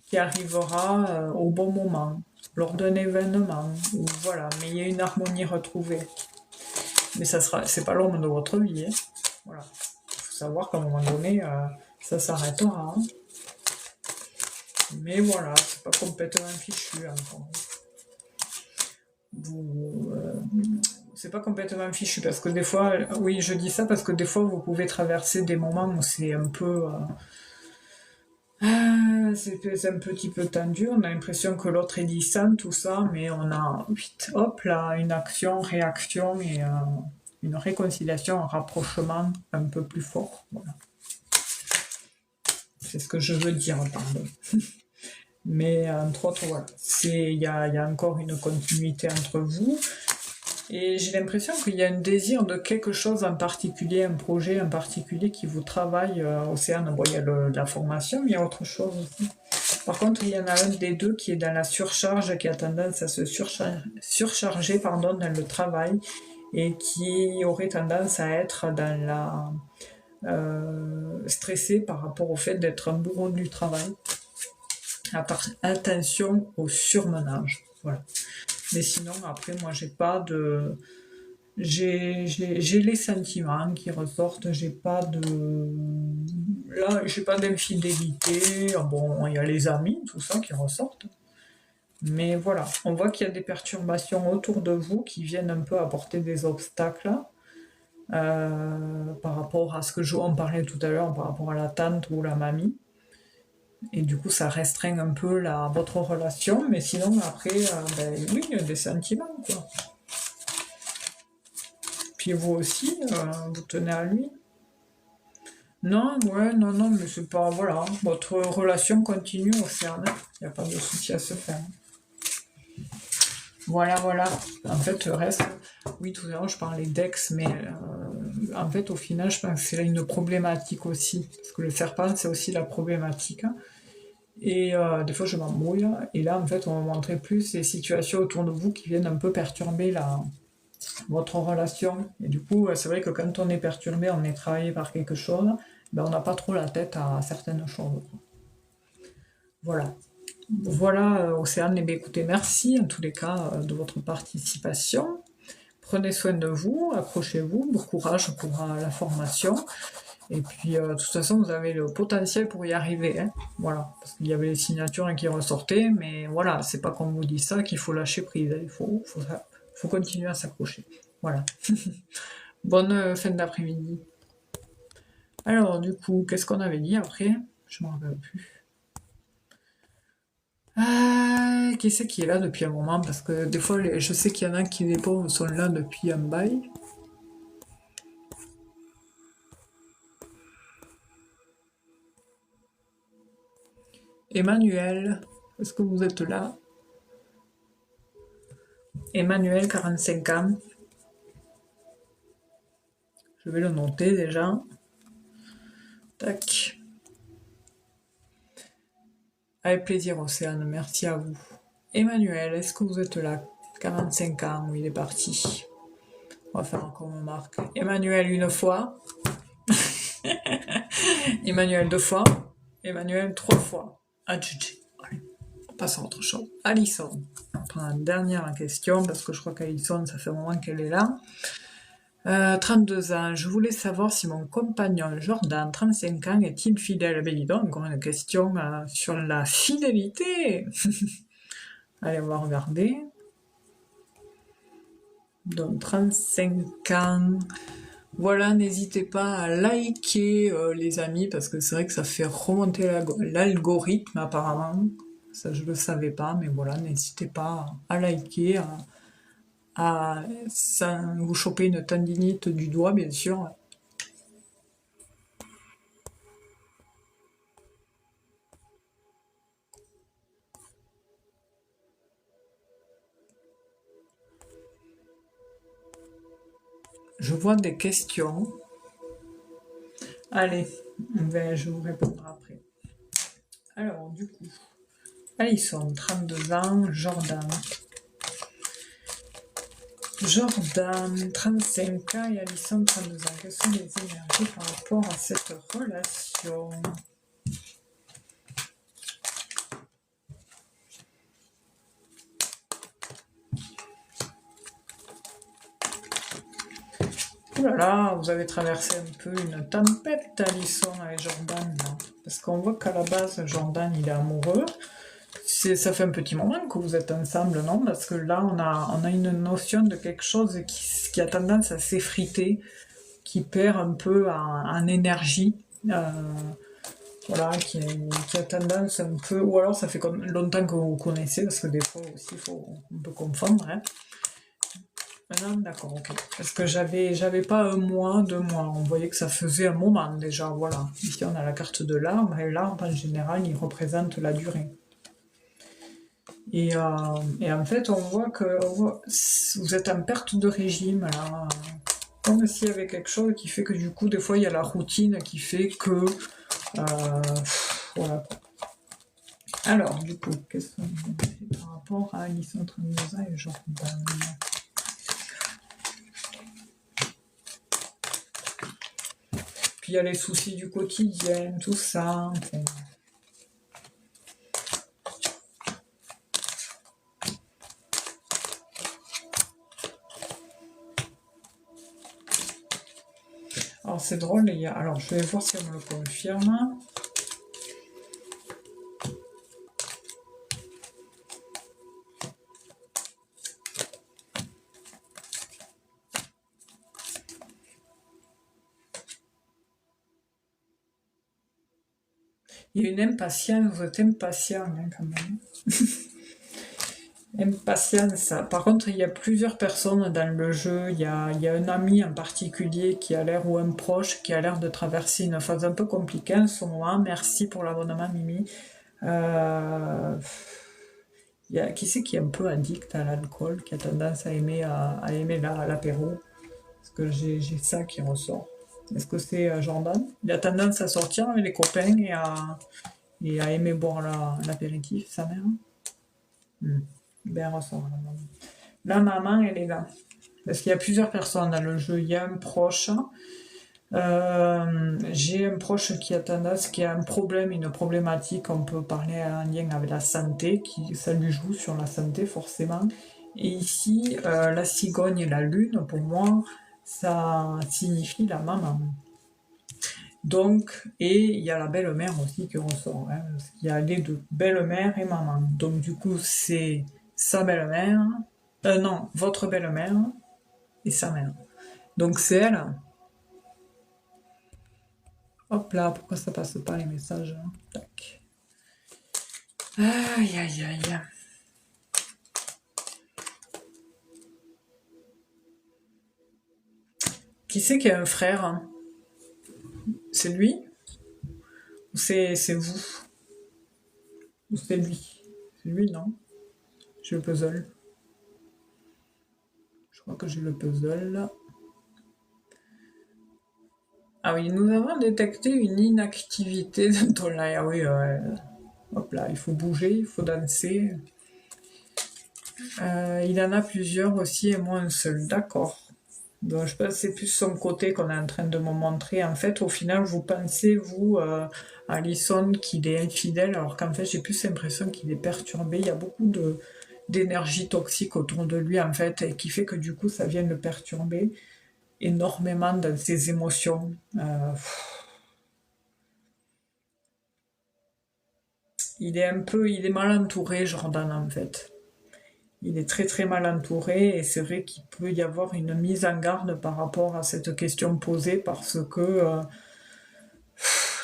qui arrivera au bon moment, lors d'un événement, ou voilà, mais il y a une harmonie retrouvée. Mais c'est pas l'homme de votre vie. Hein. Voilà. Il faut savoir qu'à un moment donné, ça s'arrêtera. Hein. Mais voilà, c'est pas complètement fichu encore. C'est pas complètement fichu parce que des fois, oui, je dis ça parce que des fois vous pouvez traverser des moments où c'est un peu. C'est un petit peu tendu, on a l'impression que l'autre est distant, tout ça, mais on a vite, hop là, une action, réaction et une réconciliation, un rapprochement un peu plus fort. Voilà. C'est ce que je veux dire, pardon. Mais entre autres, voilà, il y a encore une continuité entre vous. Et j'ai l'impression qu'il y a un désir de quelque chose en particulier, un projet en particulier qui vous travaille, Océane. Bon, il y a la formation, mais il y a autre chose aussi. Par contre, il y en a un des deux qui est dans la surcharge, qui a tendance à se surcharger dans le travail et qui aurait tendance à être dans stressé par rapport au fait d'être un bourreau du travail. Attention au surmenage. Voilà. Mais sinon, après, moi, j'ai pas de... J'ai les sentiments qui ressortent, j'ai pas de... Là, j'ai pas d'infidélité. Bon, il y a les amis, tout ça qui ressortent. Mais voilà, on voit qu'il y a des perturbations autour de vous qui viennent un peu apporter des obstacles par rapport à ce que on parlait tout à l'heure, par rapport à la tante ou la mamie. Et du coup, ça restreint un peu votre relation, mais sinon, après, oui, il y a des sentiments, quoi. Puis vous aussi, vous tenez à lui. Non, ouais, non, mais c'est pas... Voilà, votre relation continue, Océane. Il n'y a pas de souci à se faire. Voilà. En fait, le reste... Oui, tout à l'heure, je parlais d'ex, mais en fait, au final, je pense que c'est une problématique aussi. Parce que le serpent, c'est aussi la problématique. Et des fois, je m'embrouille. Et là, en fait, on va montrer plus les situations autour de vous qui viennent un peu perturber votre relation. Et du coup, c'est vrai que quand on est perturbé, on est travaillé par quelque chose, on n'a pas trop la tête à certaines choses. Voilà. Voilà, Océane, écoutez, merci en tous les cas de votre participation. Prenez soin de vous, accrochez-vous, bon courage pour la formation. Et puis, de toute façon, vous avez le potentiel pour y arriver. Hein. Voilà, parce qu'il y avait les signatures qui ressortaient, mais voilà, c'est pas comme vous dit ça qu'il faut lâcher prise. Hein. Il faut continuer à s'accrocher. Voilà. Bonne fin d'après-midi. Alors, du coup, qu'est-ce qu'on avait dit après? Je ne me rappelle plus. Qui c'est qui est là depuis un moment? Parce que des fois, je sais qu'il y en a qui, les pauvres, sont là depuis un bail. Emmanuel, est-ce que vous êtes là? Emmanuel, 45 ans. Je vais le noter déjà. Tac. Avec plaisir, Océane, merci à vous. Emmanuel, est-ce que vous êtes là? 45 ans, oui, il est parti. On va faire encore une marque. Emmanuel, une fois. Emmanuel, 2 fois. Emmanuel, 3 fois. Ah, GG. Allez, on passe à autre chose. Alison. On prend la dernière question, parce que je crois qu'Alison, ça fait un moment qu'elle est là. 32 ans. Je voulais savoir si mon compagnon Jordan, 35 ans, est-il fidèle? Ben dis donc, encore une question sur la fidélité. Allez, on va regarder. Donc, 35 ans. Voilà, n'hésitez pas à liker les amis, parce que c'est vrai que ça fait remonter l'algorithme apparemment. Ça, je le savais pas, mais voilà, n'hésitez pas à liker, sans vous choper une tendinite du doigt, bien sûr. Je vois des questions. Allez, je vous répondrai après. Alors, du coup, Alison, 32 ans, Jordan. Jordan, 35 ans et Alison, 32 ans. Quelles sont les énergies par rapport à cette relation? Oh là là, vous avez traversé un peu une tempête, Alison, avec Jordan, là. Parce qu'on voit qu'à la base, Jordan, il est amoureux. Ça fait un petit moment que vous êtes ensemble, non? Parce que là, on a une notion de quelque chose qui a tendance à s'effriter, qui perd un peu en énergie. Voilà, qui a tendance un peu... Ou alors, ça fait longtemps que vous connaissez, parce que des fois aussi, on peut confondre, hein. Non, d'accord, ok. Parce que j'avais pas un mois, 2 mois. On voyait que ça faisait un moment déjà, voilà. Ici, on a la carte de l'arbre, et l'arbre, en général, il représente la durée. Et en fait, on voit que vous êtes en perte de régime, là. Comme s'il y avait quelque chose qui fait que, du coup, des fois, il y a la routine qui fait que... voilà. Alors, du coup, qu'est-ce qu'on fait par rapport à Alison 32 ans et Jordan? Puis il y a les soucis du quotidien, tout ça. Enfin. Alors c'est drôle, alors je vais voir si on me le confirme. Il y a une impatience, vous êtes impatient hein, quand même. Impatience. Par contre, il y a plusieurs personnes dans le jeu. Il y a un ami en particulier qui a l'air, ou un proche, qui a l'air de traverser une phase un peu compliquée en ce moment. Merci pour l'abonnement, Mimi. Qui c'est qui est un peu addict à l'alcool, qui a tendance à aimer l'apéro? Parce que j'ai ça qui ressort. Est-ce que c'est Jordan? Il a tendance à sortir avec les copains et à aimer boire l'apéritif, sa mère. Ben, ressort la maman. La maman, elle est là. Parce qu'il y a plusieurs personnes dans le jeu. Il y a un proche. J'ai un proche qui a un problème, une problématique. On peut parler en lien avec la santé, ça lui joue sur la santé forcément. Et ici, la cigogne et la lune, pour moi, ça signifie la maman. Donc, et il y a la belle-mère aussi qui ressort. Hein, parce qu'il y a les deux, belle-mère et maman. Donc du coup, c'est sa belle-mère, non, votre belle-mère et sa mère. Donc c'est elle. Hop là, pourquoi ça passe pas les messages hein? Tac. Aïe aïe aïe. Qui c'est qui a un frère hein? C'est lui? Ou c'est vous? Ou c'est lui? C'est lui, non? J'ai le puzzle. Je crois que j'ai le puzzle là. Ah oui, nous avons détecté une inactivité dans ton live. Ah oui, hop là, il faut bouger, il faut danser. Il en a plusieurs aussi et moi un seul, d'accord. Donc je pense que c'est plus son côté qu'on est en train de me montrer. En fait, au final, vous pensez, vous, Alison, qu'il est infidèle, alors qu'en fait, j'ai plus l'impression qu'il est perturbé. Il y a beaucoup d'énergie toxique autour de lui, en fait, et qui fait que du coup, ça vient le perturber énormément dans ses émotions. Il est mal entouré, Jordan, en fait. Il est très très mal entouré et c'est vrai qu'il peut y avoir une mise en garde par rapport à cette question posée parce que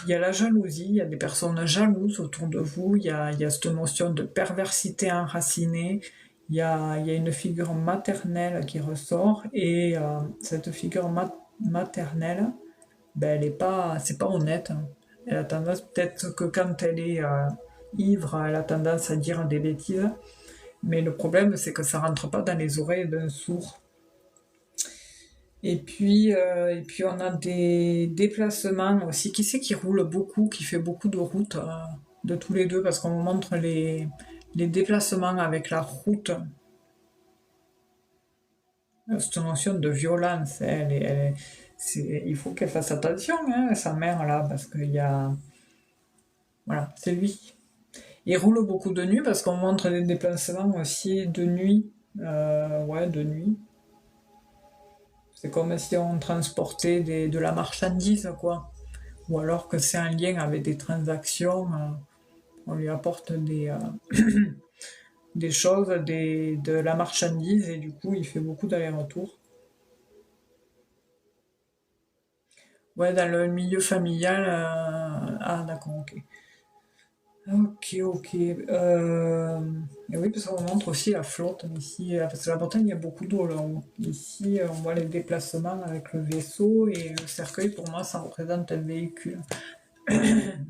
il y a la jalousie, il y a des personnes jalouses autour de vous, il y a cette notion de perversité enracinée, il y a une figure maternelle qui ressort et cette figure maternelle, ben c'est pas honnête. Hein. Elle a tendance, peut-être que quand elle est ivre, elle a tendance à dire des bêtises. Mais le problème, c'est que ça rentre pas dans les oreilles d'un sourd. Et puis on a des déplacements aussi. Qui c'est qui roule beaucoup, qui fait beaucoup de routes de tous les deux, parce qu'on vous montre les déplacements avec la route. Cette notion de violence, il faut qu'elle fasse attention, hein, sa mère là, parce qu'il y a... Voilà, c'est lui. Il roule beaucoup de nuit parce qu'on montre des déplacements aussi de nuit. Ouais, de nuit. C'est comme si on transportait de la marchandise, quoi. Ou alors que c'est un lien avec des transactions. On lui apporte des choses, de la marchandise, et du coup, il fait beaucoup d'allers-retours. Ouais, dans le milieu familial. Ah, d'accord, ok. Ok, ok. Et oui, parce qu'on montre aussi la flotte ici, parce que la Bretagne, il y a beaucoup d'eau là-haut. Ici, on voit les déplacements avec le vaisseau et le cercueil, pour moi, ça représente un véhicule. Il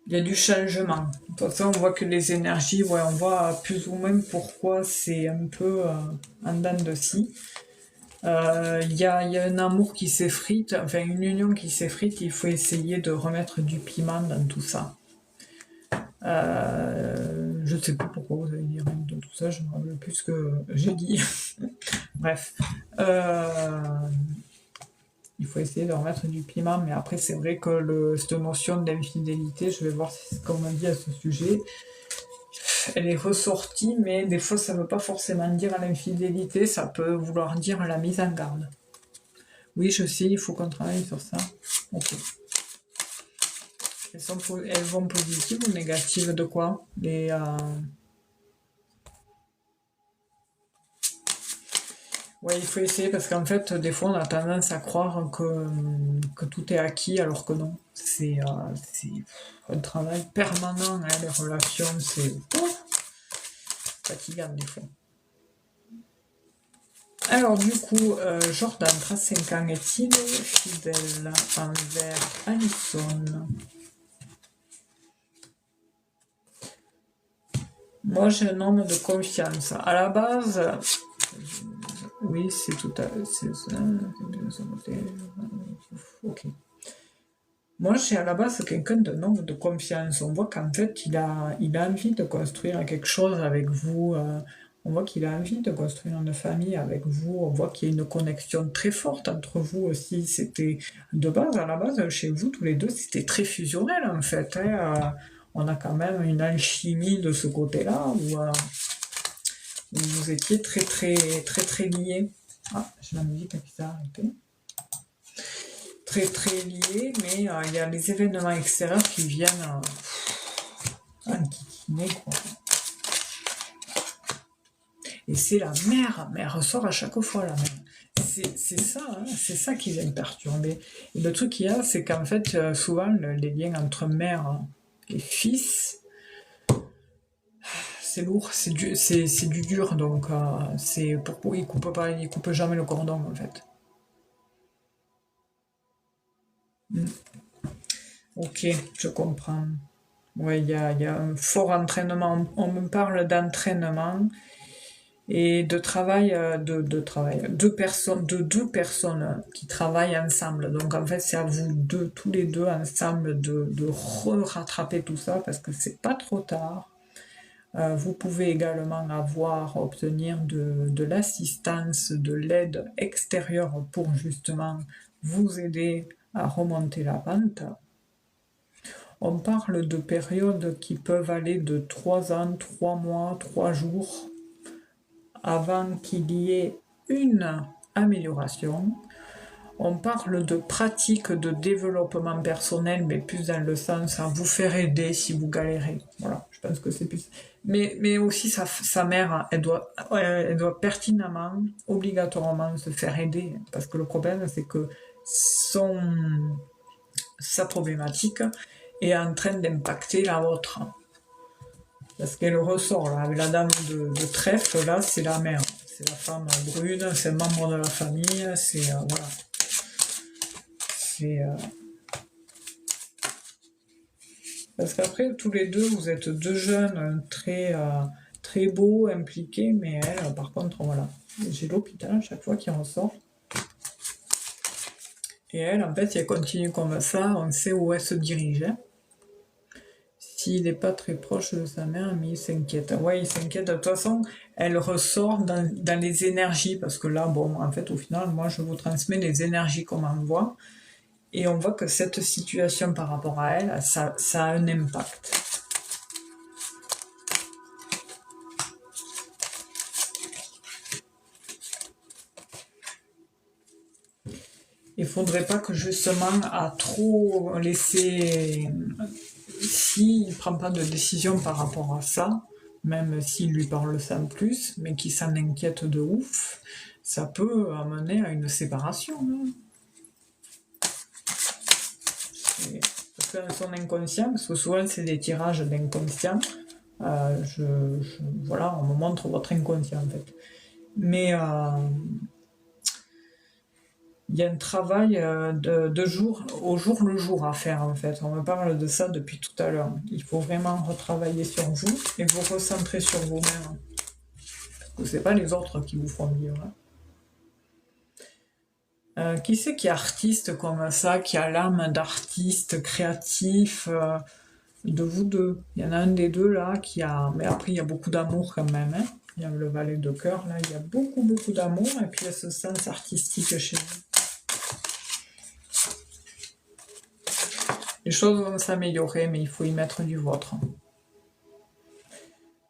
y a du changement. De toute façon, on voit que les énergies, ouais, on voit plus ou moins pourquoi c'est un peu en dents de scie. Il y a un amour qui s'effrite, enfin une union qui s'effrite, il faut essayer de remettre du piment dans tout ça. Je ne sais plus pourquoi vous avez dit rien de tout ça, je ne me rappelle plus ce que j'ai dit. Bref. Il faut essayer de remettre du piment, mais après c'est vrai que cette notion d'infidélité, je vais voir ce qu'on m'a dit à ce sujet, elle est ressortie, mais des fois ça ne veut pas forcément dire l'infidélité, ça peut vouloir dire la mise en garde. Oui, je sais, il faut qu'on travaille sur ça. Ok. Elles vont positives ou négatives de quoi? Ouais, il faut essayer parce qu'en fait, des fois, on a tendance à croire que tout est acquis alors que non. C'est un travail permanent, hein, les relations, c'est fatigant des fois. Alors du coup, Jordan, 35 ans, est-il fidèle envers Alison? Moi, j'ai un homme de confiance. À la base, oui, c'est tout à c'est ça. Ok. Moi, j'ai à la base quelqu'un d'un homme de confiance. On voit qu'en fait, il a envie de construire quelque chose avec vous. On voit qu'il a envie de construire une famille avec vous. On voit qu'il y a une connexion très forte entre vous aussi. C'était de base, à la base, chez vous, tous les deux, c'était très fusionnel en fait, hein. On a quand même une alchimie de ce côté-là où vous étiez très, très, très, très liés. Ah, j'ai la musique qui s'est arrêtée. Très, très liés, mais il y a les événements extérieurs qui viennent enquiquiner, quoi. Et c'est la mère, mais elle ressort à chaque fois, la mère. C'est ça, hein, c'est ça qui vient me perturber. Et le truc qu'il y a, c'est qu'en fait, souvent, les liens entre mère et fils, c'est lourd, c'est du dur, donc c'est pourquoi il coupe jamais le cordon, en fait. Ok, je comprends. Ouais, il y a un fort entraînement. On me parle d'entraînement et de travail, deux personnes qui travaillent ensemble. Donc en fait, c'est à vous deux, tous les deux ensemble, de rattraper tout ça parce que c'est pas trop tard. Vous pouvez également obtenir de l'assistance, de l'aide extérieure pour justement vous aider à remonter la pente. On parle de périodes qui peuvent aller de 3 ans, 3 mois, 3 jours, avant qu'il y ait une amélioration. On parle de pratiques de développement personnel, mais plus dans le sens à vous faire aider si vous galérez. Voilà, je pense que c'est plus... Mais aussi sa mère, elle doit pertinemment, obligatoirement se faire aider. Parce que le problème, c'est que sa problématique est en train d'impacter la vôtre. Parce qu'elle ressort, là, avec la dame de trèfle, là, c'est la mère. C'est la femme brune, c'est un membre de la famille, c'est... voilà. C'est... Parce qu'après, tous les deux, vous êtes deux jeunes très, très beaux, impliqués, mais elle, par contre, voilà. J'ai l'hôpital à chaque fois qui ressort. Et elle, en fait, si elle continue comme ça, on sait où elle se dirige. Hein. S'il n'est pas très proche de sa mère, mais il s'inquiète. Ouais, il s'inquiète. De toute façon, elle ressort dans les énergies, parce que là, bon, en fait, au final, moi, je vous transmets les énergies qu'on m'envoie, et on voit que cette situation par rapport à elle, ça a un impact. Il ne faudrait pas que justement à trop laisser... S'il ne prend pas de décision par rapport à ça, même s'il lui parle sans plus, mais qu'il s'en inquiète de ouf, ça peut amener à une séparation. Hein. Parce que dans son inconscient, parce que souvent c'est des tirages d'inconscient, voilà, on me montre votre inconscient en fait. Mais il y a un travail de jour au jour le jour à faire en fait. On me parle de ça depuis tout à l'heure. Il faut vraiment retravailler sur vous et vous recentrer sur vous-même. Parce que c'est pas les autres qui vous font vivre. Qui c'est qui est artiste comme ça, qui a l'âme d'artiste créatif de vous deux? Il y en a un des deux là qui a... Mais après il y a beaucoup d'amour quand même. Hein. Il y a le valet de cœur là, il y a beaucoup d'amour et puis il y a ce sens artistique chez vous. Les choses vont s'améliorer, mais il faut y mettre du vôtre.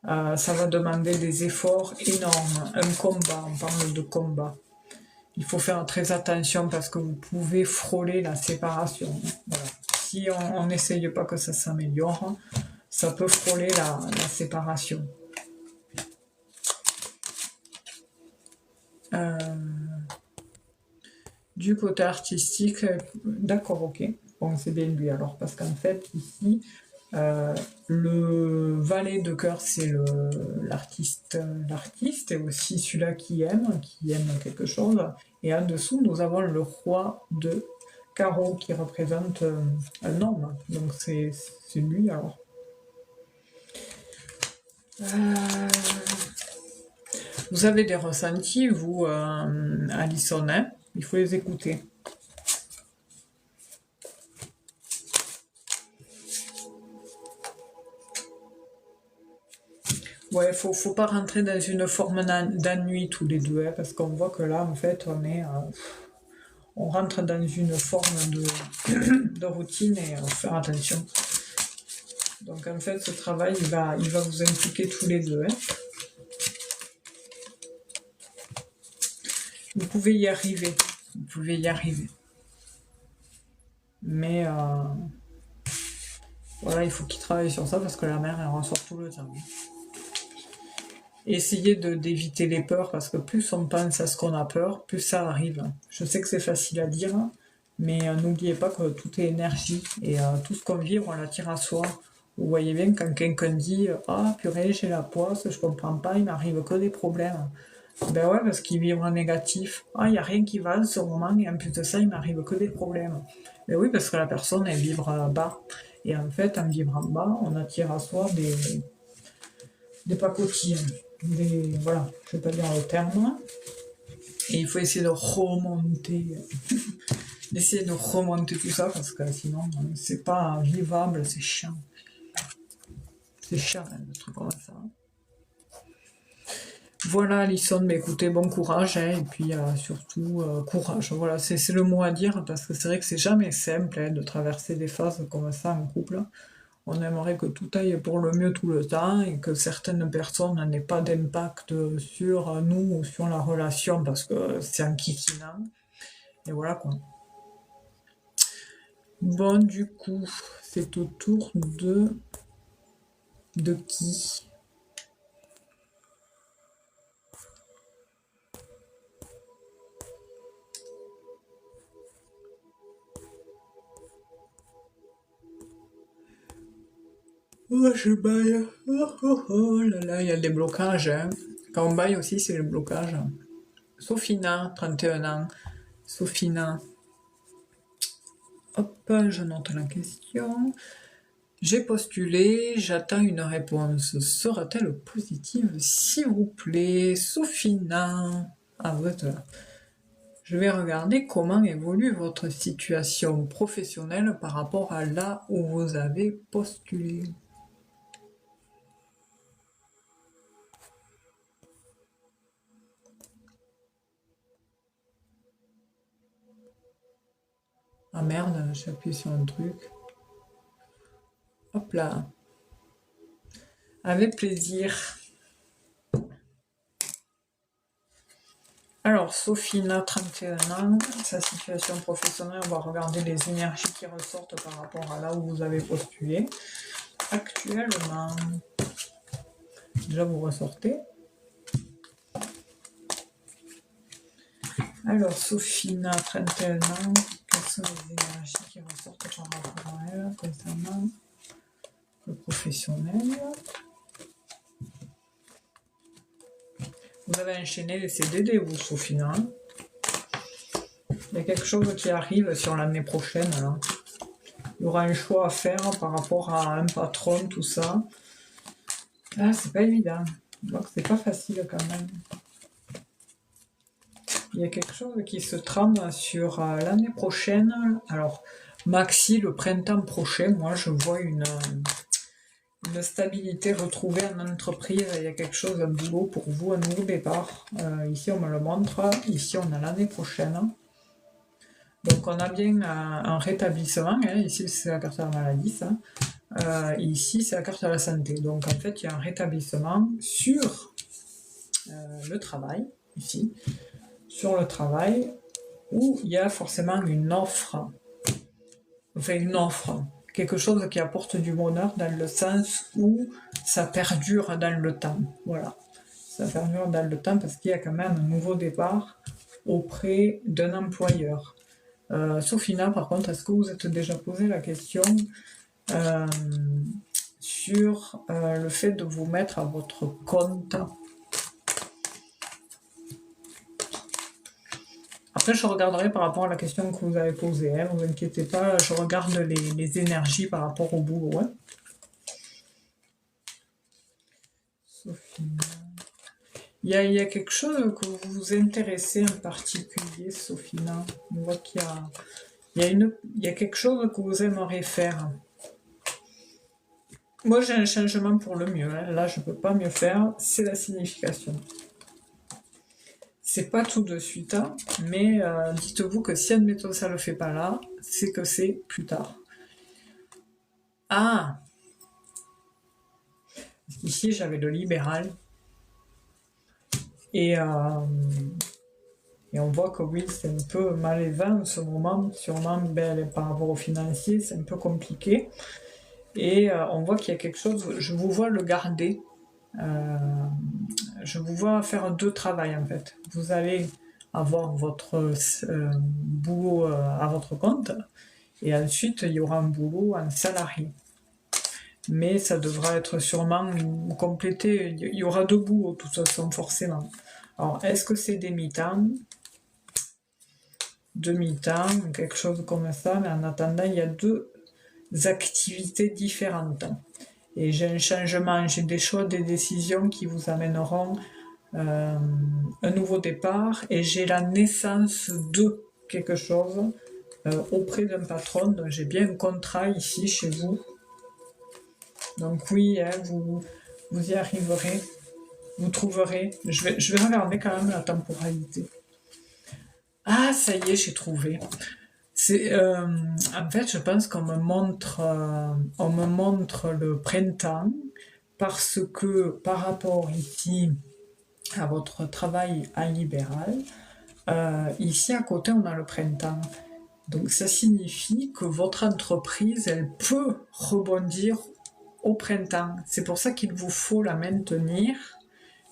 Ça va demander des efforts énormes. Un combat, on parle de combat. Il faut faire très attention parce que vous pouvez frôler la séparation. Voilà. Si on n'essaye pas que ça s'améliore, ça peut frôler la séparation. Du côté artistique, d'accord, ok. Bon, c'est bien lui alors, parce qu'en fait, ici, le valet de cœur, c'est l'artiste, et aussi celui-là qui aime quelque chose. Et en dessous, nous avons le roi de carreau qui représente un homme. Donc c'est lui alors. Vous avez des ressentis, vous, Alison, hein, il faut les écouter. Ouais, faut pas rentrer dans une forme d'ennui tous les deux, hein, parce qu'on voit que là, en fait, on rentre dans une forme de routine et faut faire attention. Donc en fait, ce travail, il va vous impliquer tous les deux. Hein. Vous pouvez y arriver. Mais voilà, il faut qu'il travaille sur ça parce que la mère, elle ressort tout le temps. Essayez d'éviter les peurs parce que plus on pense à ce qu'on a peur, plus ça arrive. Je sais que c'est facile à dire, mais n'oubliez pas que tout est énergie et tout ce qu'on vit, on l'attire à soi. Vous voyez bien quand quelqu'un dit « Ah purée, j'ai la poisse, je comprends pas, il m'arrive que des problèmes. » Ben ouais, parce qu'il vibre en négatif. « Ah, il n'y a rien qui va en ce moment et en plus de ça, il m'arrive que des problèmes. » Ben oui, parce que la personne, elle vibre bas. Et en fait, en vibrant bas, on attire à soi des pacotilles. Voilà, je ne vais pas dire le terme. Et il faut essayer de remonter, tout ça parce que sinon c'est pas vivable, c'est chiant. C'est chiant le truc comme ça. Voilà Alison, mais écoutez, bon courage hein, et puis surtout courage. Voilà, c'est le mot à dire parce que c'est vrai que c'est jamais simple hein, de traverser des phases comme ça en couple. On aimerait que tout aille pour le mieux tout le temps et que certaines personnes n'aient pas d'impact sur nous ou sur la relation parce que c'est un kikinant. Et voilà quoi. Bon, du coup, c'est au tour de qui? Oh, je baille. Oh là là, il y a des blocages. Hein. Quand on baille aussi, c'est le blocage. Sophina, 31 ans. Sophina. Hop, je note la question. J'ai postulé, j'attends une réponse. Sera-t-elle positive, s'il vous plaît, Sophina? Ah, vous êtes là. Je vais regarder comment évolue votre situation professionnelle par rapport à là où vous avez postulé. Ah merde, j'ai appuyé sur un truc. Hop là. Avec plaisir. Alors, Sophina, 31 ans, sa situation professionnelle, on va regarder les énergies qui ressortent par rapport à là où vous avez postulé. Actuellement, déjà vous ressortez. Alors, Sophina, 31 ans, quelles sont les énergies qui ressortent par rapport à elle concernant le professionnel? Vous avez enchaîné les CDD, vous, Sophina. Il y a quelque chose qui arrive sur l'année prochaine. Là. Il y aura un choix à faire par rapport à un patron, tout ça. Ah, c'est pas évident. Donc, c'est pas facile quand même. Il y a quelque chose qui se trame sur l'année prochaine. Alors, maxi, le printemps prochain, moi, je vois une stabilité retrouvée en entreprise. Il y a quelque chose, un boulot pour vous, un nouveau départ. Ici, on me le montre. Ici, on a l'année prochaine. Donc on a bien un rétablissement, hein. Ici c'est la carte de la maladie, ça. Ici c'est la carte de la santé. Donc en fait il y a un rétablissement sur le travail, ici, sur le travail, où il y a forcément une offre, quelque chose qui apporte du bonheur dans le sens où ça perdure dans le temps, voilà. Ça perdure dans le temps parce qu'il y a quand même un nouveau départ auprès d'un employeur. Sophina, par contre, est-ce que vous êtes déjà posé la question sur le fait de vous mettre à votre compte? Après, je regarderai par rapport à la question que vous avez posée, hein, ne vous inquiétez pas, je regarde les énergies par rapport au boulot. Hein. Sophina. Il y a quelque chose que vous vous intéressez en particulier, Sophina. On voit qu'il y a quelque chose que vous aimeriez faire. Moi, j'ai un changement pour le mieux. Hein. Là, je ne peux pas mieux faire. C'est la signification. C'est pas tout de suite, hein, mais dites-vous que si admettons ça le fait pas là, c'est que c'est plus tard. Ah, ici j'avais le libéral. Et on voit que oui, c'est un peu malaisant en ce moment, sûrement par rapport au financier, c'est un peu compliqué. Et on voit qu'il y a quelque chose, je vous vois le garder. Je vous vois faire deux travails en fait. Vous allez avoir votre boulot à votre compte, et ensuite il y aura un boulot en salarié. Mais ça devra être sûrement complété, il y aura deux boulots de toute façon forcément. Alors est-ce que c'est des mi-temps, demi-temps, quelque chose comme ça, mais en attendant il y a deux activités différentes. Et j'ai un changement, j'ai des choix, des décisions qui vous amèneront un nouveau départ, et j'ai la naissance de quelque chose auprès d'un patron. Donc j'ai bien un contrat ici chez vous. Donc oui, hein, vous y arriverez, vous trouverez. Je vais regarder quand même la temporalité. Ah, ça y est, j'ai trouvé. C'est en fait, je pense qu'on me montre le printemps parce que par rapport ici à votre travail à libéral, ici à côté on a le printemps. Donc ça signifie que votre entreprise, elle peut rebondir au printemps. C'est pour ça qu'il vous faut la maintenir,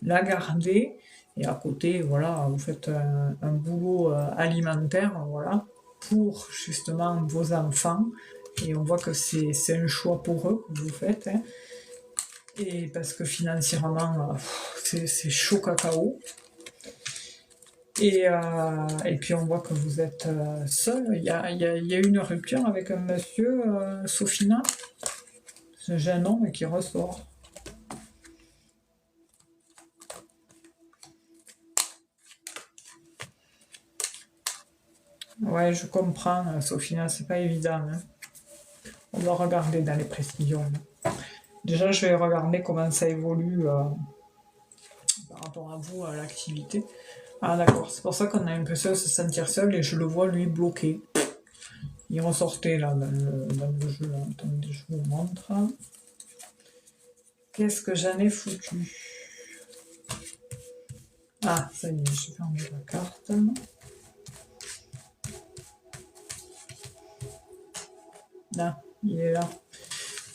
la garder, et à côté, voilà, vous faites un boulot alimentaire, voilà, pour justement vos enfants. Et on voit que c'est un choix pour eux que vous faites. Hein. Et parce que financièrement, c'est chaud cacao. Et puis on voit que vous êtes seul. Il y a eu une rupture avec un monsieur, Sophina. J'ai un nom qui ressort. Ouais, je comprends, Sophina, c'est pas évident. Hein. On va regarder dans les précisions. Déjà, je vais regarder comment ça évolue par rapport à vous, à l'activité. Ah d'accord, c'est pour ça qu'on a l'impression de se sentir seul, et je le vois lui bloqué. Il ressortait là dans le jeu. Là. Attendez, je vous montre. Qu'est-ce que j'en ai foutu? Ah, ça y est, j'ai fermé la carte. Là, il est là.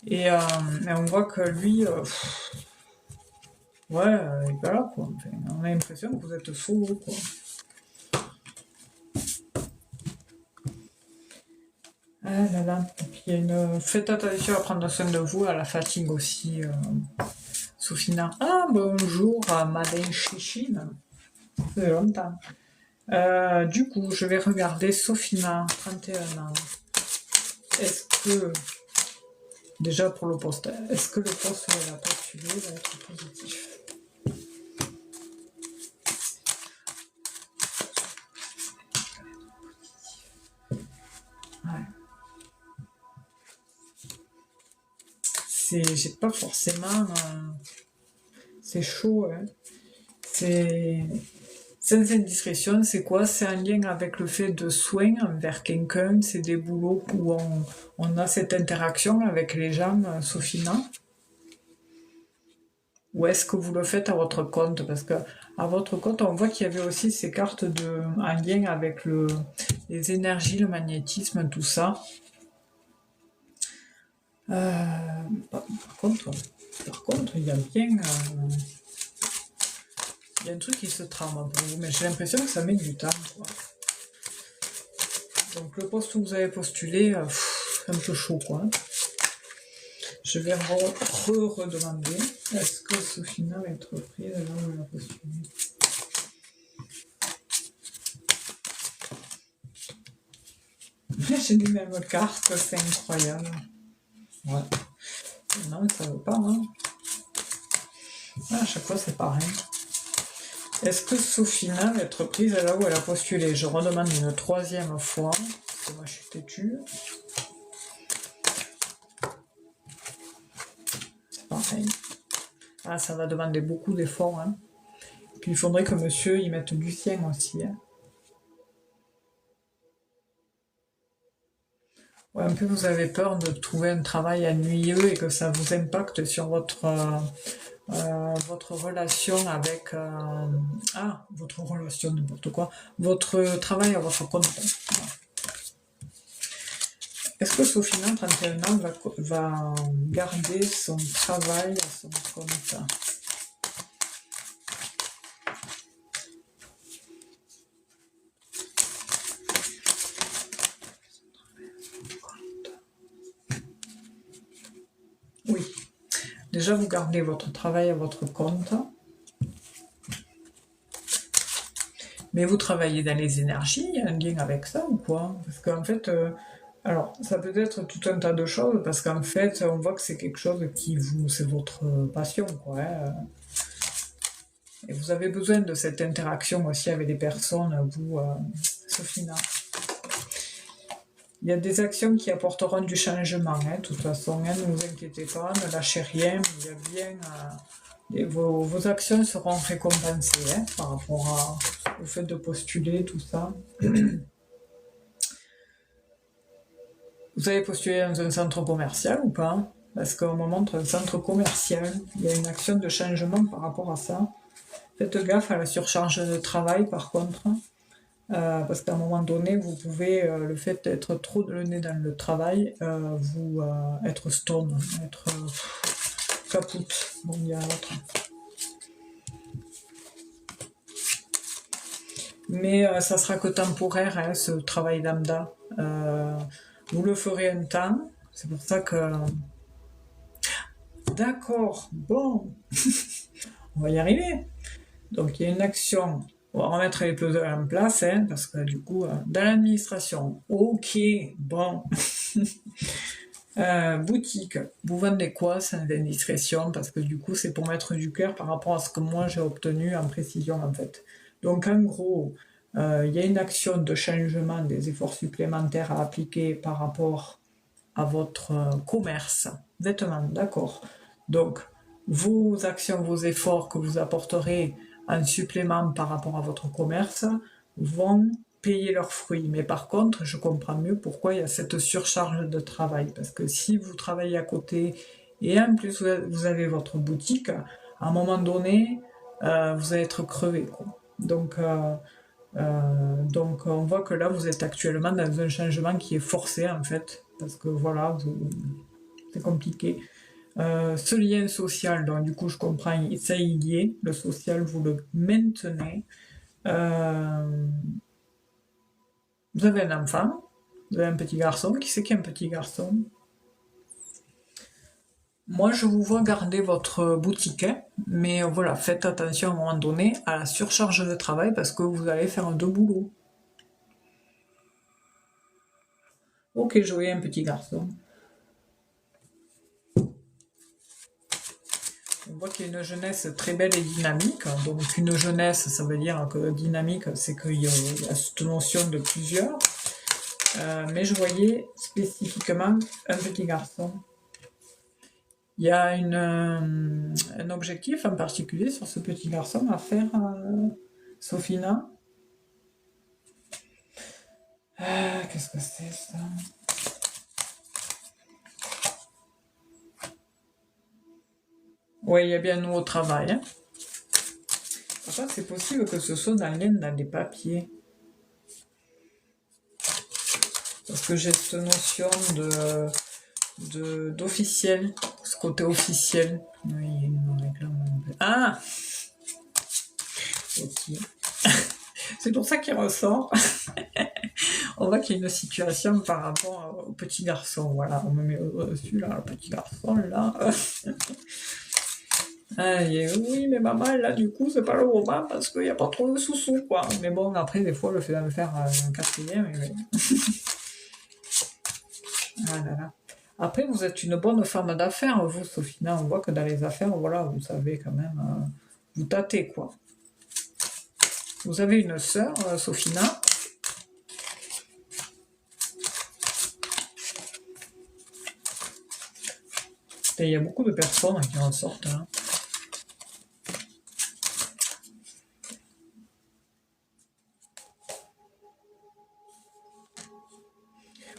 Et on voit que lui, ouais, il est pas là, quoi. Enfin, on a l'impression que vous êtes solo, quoi. Ah là là. Et puis il y a faites attention à prendre soin de vous, à la fatigue aussi, Sophina. Ah, bonjour, Madame Chichine. Ça fait longtemps. Du coup, je vais regarder Sophina, 31 ans. Est-ce que, déjà pour le poste, est-ce que le poste où elle a postulé va être positif? Ouais. J'ai pas forcément... c'est chaud, hein. Sans indiscrétion, c'est quoi? C'est un lien avec le fait de soins envers quelqu'un, c'est des boulots où on a cette interaction avec les gens, Sophina? Ou est-ce que vous le faites à votre compte? Parce que à votre compte, on voit qu'il y avait aussi ces cartes en lien avec les énergies, le magnétisme, tout ça. Par contre, il y a bien... il y a un truc qui se trame pour vous, mais j'ai l'impression que ça met du temps, quoi. Donc le poste où vous avez postulé, c'est un peu chaud, quoi. Je vais redemander. Est-ce que Sophina va être prise là où elle a postulé? J'ai les mêmes cartes, c'est incroyable. Ouais. Non, mais ça veut pas, hein. À chaque fois, c'est pareil. Est-ce que Sophina va être prise là où elle a postulé? Je redemande une troisième fois, parce que moi je suis têtue. C'est pareil. Ah, ça va demander beaucoup d'efforts, hein. Puis il faudrait que monsieur y mette du sien aussi, hein. Ouais, un peu vous avez peur de trouver un travail ennuyeux et que ça vous impacte sur votre relation avec... votre relation, n'importe quoi. Votre travail à votre compte. Est-ce que Sophina, 31 ans, va garder son travail à son compte? Oui. Déjà, vous gardez votre travail à votre compte. Mais vous travaillez dans les énergies, il y a un lien avec ça ou quoi? Parce qu'en fait, alors, ça peut être tout un tas de choses, parce qu'en fait, on voit que c'est quelque chose qui c'est votre passion, quoi, hein. Et vous avez besoin de cette interaction aussi avec les personnes, vous, Sophina. Il y a des actions qui apporteront du changement, hein, de toute façon, hein, ne vous inquiétez pas, ne lâchez rien, il y a bien... vos actions seront récompensées, hein, par rapport au fait de postuler, tout ça. Vous avez postulé dans un centre commercial ou pas? Parce qu'on me montre un centre commercial, il y a une action de changement par rapport à ça. Faites gaffe à la surcharge de travail par contre, parce qu'à un moment donné, vous pouvez, le fait d'être trop le nez dans le travail, vous être stone, être caput. Bon, il y a l'autre. Mais ça sera que temporaire, hein, ce travail lambda. Vous le ferez un temps, c'est pour ça que... D'accord, bon, on va y arriver. Donc il y a une action, on va remettre les puzzles en place, hein, parce que du coup, dans l'administration, ok, bon. Boutique, vous vendez quoi sans indiscrétion? Parce que du coup, c'est pour mettre du cœur par rapport à ce que moi j'ai obtenu en précision en fait. Donc en gros, il y a une action de changement, des efforts supplémentaires à appliquer par rapport à votre commerce. Vêtements, d'accord. Donc, vos actions, vos efforts que vous apporterez en supplément par rapport à votre commerce vont payer leurs fruits. Mais par contre, je comprends mieux pourquoi il y a cette surcharge de travail. Parce que si vous travaillez à côté et en plus vous avez votre boutique, à un moment donné, vous allez être crevé, quoi. Donc on voit que là, vous êtes actuellement dans un changement qui est forcé, en fait. Parce que voilà, c'est compliqué. Ce lien social, donc du coup je comprends, ça y est, le social vous le maintenez. Vous avez un enfant, vous avez un petit garçon, qui c'est qui a un petit garçon? Moi je vous vois garder votre boutique, hein, mais voilà, faites attention à un moment donné à la surcharge de travail parce que vous allez faire deux boulots. Ok, je voyais un petit garçon. On voit qu'il y a une jeunesse très belle et dynamique. Donc une jeunesse, ça veut dire que dynamique, c'est qu'il y a cette notion de plusieurs. Mais je voyais spécifiquement un petit garçon. Il y a un objectif en particulier sur ce petit garçon à faire Sophina. Qu'est-ce que c'est ça? Oui, il y a bien nous au travail. Hein. En fait, c'est possible que ce soit dans des papiers. Parce que j'ai cette notion d'officiel, ce côté officiel. Oui, il y a une réclame un peu. Ah! Ok. C'est pour ça qu'il ressort. On voit qu'il y a une situation par rapport au petit garçon. Voilà, on me met au-dessus, là, le petit garçon, là. Oui, mais maman, là, du coup, c'est pas le moment parce qu'il n'y a pas trop de sous-sous, quoi. Mais bon, après, des fois, le fait de me faire un quatrième, mais... Ah là là. Après, vous êtes une bonne femme d'affaires, vous, Sophina. On voit que dans les affaires, voilà, vous savez quand même, vous tâtez, quoi. Vous avez une sœur, Sophina. Et il y a beaucoup de personnes qui en sortent. Hein.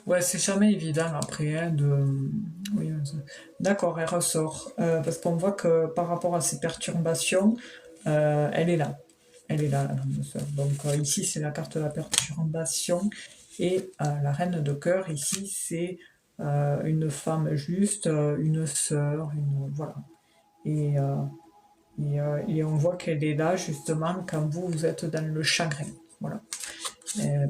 Ouais, c'est jamais évident après hein, de. Oui, d'accord, elle ressort. Parce qu'on voit que par rapport à ces perturbations, elle est là. Elle est là, la dame de sœur. Donc ici, c'est la carte de la perturbation. Et la reine de cœur, ici, c'est une femme juste, une sœur, voilà. Et on voit qu'elle est là, justement, quand vous êtes dans le chagrin. Voilà.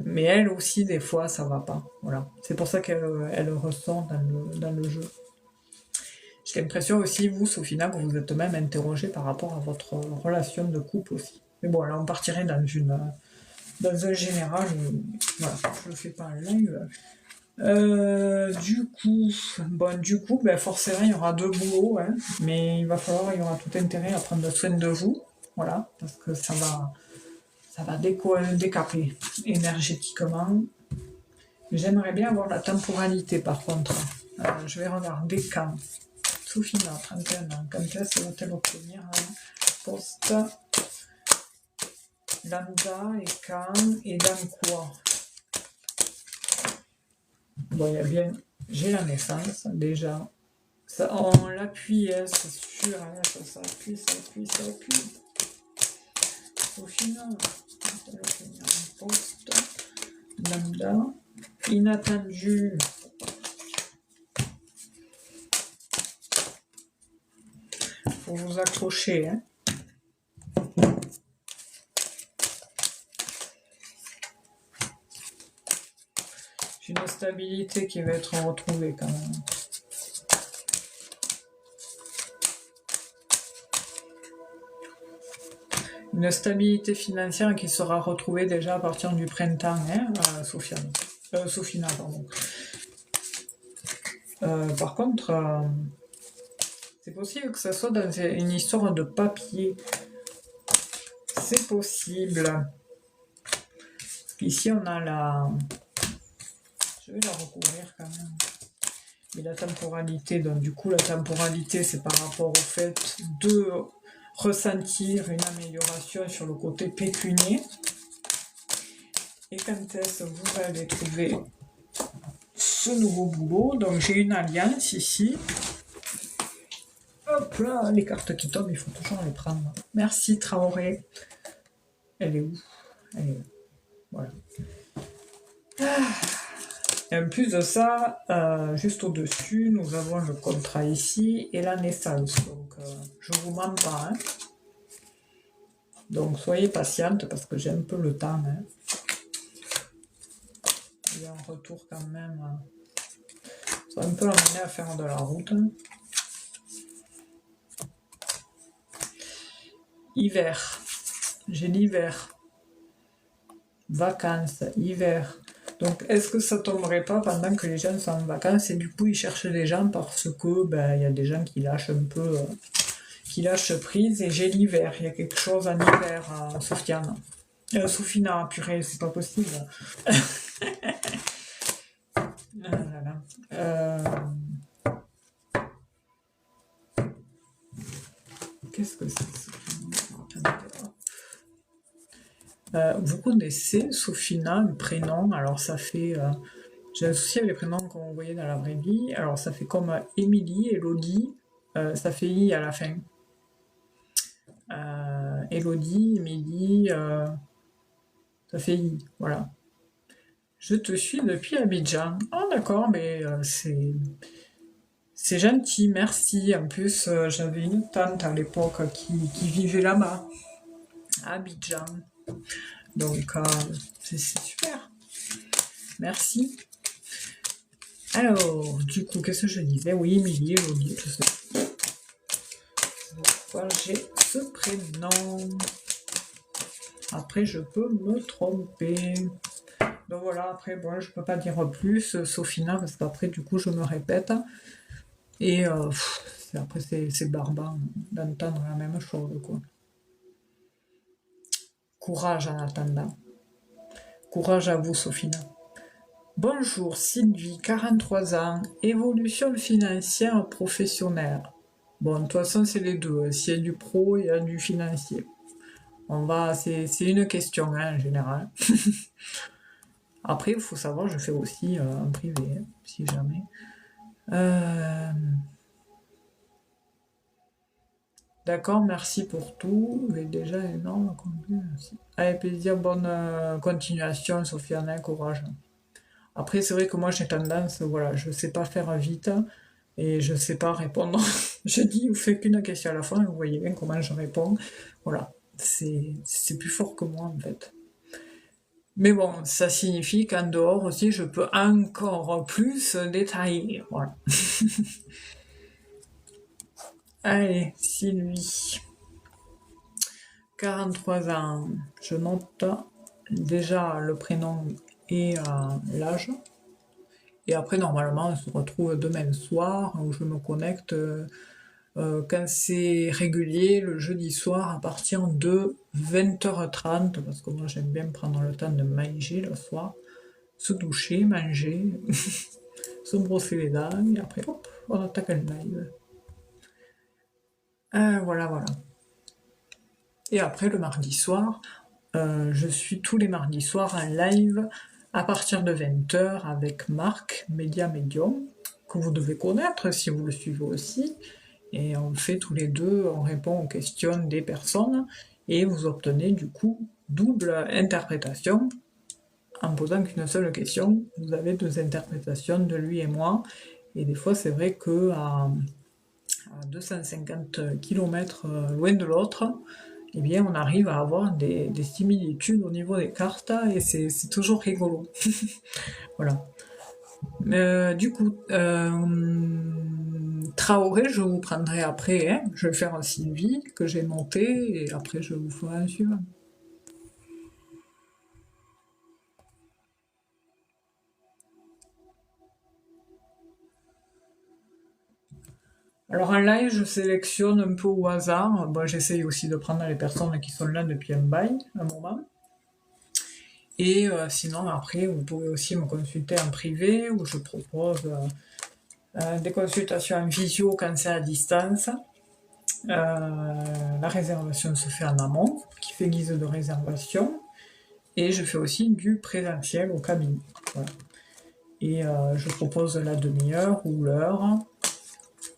Mais elle aussi, des fois, ça va pas. Voilà. C'est pour ça qu'elle ressort dans le jeu. J'ai l'impression aussi, vous, Sophina, que vous êtes même interrogée par rapport à votre relation de couple aussi. Mais bon, là, on partirait dans un général. Voilà, je le fais pas en live. Du coup, ben forcément, il y aura deux boulots, hein, mais il y aura tout intérêt à prendre soin de vous. Voilà, parce que ça va décaper énergétiquement. J'aimerais bien avoir la temporalité par contre. Je vais regarder quand. Sophina, 31 ans, quand est-ce va-t-elle obtenir un poste lambda et quand et dans quoi? Bon, il y a bien. J'ai la naissance déjà. Ça, on l'appuie, hein, c'est sûr. Hein, ça appuie. Sophina, va-t-elle obtenir un poste lambda inattendu? Faut vous accrocher, hein. J'ai une stabilité qui va être retrouvée quand même. Une stabilité financière qui sera retrouvée déjà à partir du printemps, hein, Sophina, pardon. Par contre, c'est possible que ça soit dans une histoire de papier. C'est possible. Ici, on a la... Je vais la recouvrir quand même. Et la temporalité, donc du coup, la temporalité, c'est par rapport au fait de ressentir une amélioration sur le côté pécunier. Et quand est-ce que vous allez trouver ce nouveau boulot? Donc j'ai une alliance ici. Hop là, les cartes qui tombent, il faut toujours les prendre. Merci Traoré. Elle est où? Elle est là. Voilà. Et en plus de ça, juste au-dessus, nous avons le contrat ici et la naissance. Donc je vous mens pas. Hein. Donc soyez patiente parce que j'ai un peu le temps. Hein. Il y a un retour quand même. Ça va un peu l'amener à faire de la route. Hiver. J'ai l'hiver. Vacances, hiver. Donc, est-ce que ça tomberait pas pendant que les gens sont en vacances et du coup ils cherchent des gens parce que y a des gens qui lâchent un peu, qui lâchent prise et j'ai l'hiver. Il y a quelque chose en hiver, Sofiane. Sophina, purée, c'est pas possible. Qu'est-ce que c'est? Vous connaissez Sophina, le prénom? Alors ça fait... j'ai un souci avec les prénoms qu'on vous voyait dans la vraie vie. Alors ça fait comme Émilie, Elodie, ça fait I à la fin. Elodie, Émilie, ça fait I, voilà. Je te suis depuis Abidjan. Ah d'accord, mais c'est gentil, merci. En plus, j'avais une tante à l'époque qui vivait là-bas, à Abidjan. Donc, c'est super. Merci. Alors, du coup, qu'est-ce que je disais? Oui, Émilie, Elodie, je sais pourquoi j'ai ce prénom. Après, je peux me tromper. Donc voilà, après, bon, je peux pas dire plus, Sophina, parce qu'après, du coup, je me répète. Et après, c'est barbant d'entendre la même chose, quoi. Courage en attendant. Courage à vous, Sophina. Bonjour, Sylvie, 43 ans, évolution financière professionnelle. Bon, de toute façon, c'est les deux. S'il y a du pro, il y a du financier. C'est une question, hein, en général. Après, il faut savoir, je fais aussi en privé, hein, si jamais. D'accord, merci pour tout. Vous êtes déjà énorme. Merci. Avec plaisir, bonne continuation, Sofiane, courage. Après, c'est vrai que moi, j'ai tendance, voilà, je sais pas faire vite et je sais pas répondre. Je dis, vous faites qu'une question à la fois, et vous voyez bien comment je réponds. Voilà, c'est plus fort que moi, en fait. Mais bon, ça signifie qu'en dehors aussi, je peux encore plus détailler. Voilà. Allez, Sylvie. 43 ans. Je note déjà le prénom et l'âge. Et après, normalement, on se retrouve demain soir où je me connecte quand c'est régulier, le jeudi soir à partir de 20h30, parce que moi j'aime bien prendre le temps de manger le soir, se doucher, manger, se brosser les dents, et après hop, on attaque le live. Voilà, voilà. Et après, le mardi soir, je suis tous les mardis soirs en live à partir de 20h avec Marc, Média Medium, que vous devez connaître si vous le suivez aussi. Et on fait tous les deux, on répond aux questions des personnes et vous obtenez du coup double interprétation. En posant qu'une seule question, vous avez deux interprétations de lui et moi. Et des fois, c'est vrai que à 250 km loin de l'autre, eh bien, on arrive à avoir des similitudes au niveau des cartes et c'est toujours rigolo. Voilà. Du coup, Traoré, je vous prendrai après. Hein. Je vais faire un Sylvie que j'ai monté et après je vous ferai un suivant. Alors en live, je sélectionne un peu au hasard. Bon, j'essaye aussi de prendre les personnes qui sont là depuis un bail, un moment. Et sinon, après, vous pouvez aussi me consulter en privé où je propose des consultations en visio quand c'est à distance. La réservation se fait en amont, qui fait guise de réservation. Et je fais aussi du présentiel au cabinet. Voilà. Et je propose la demi-heure ou l'heure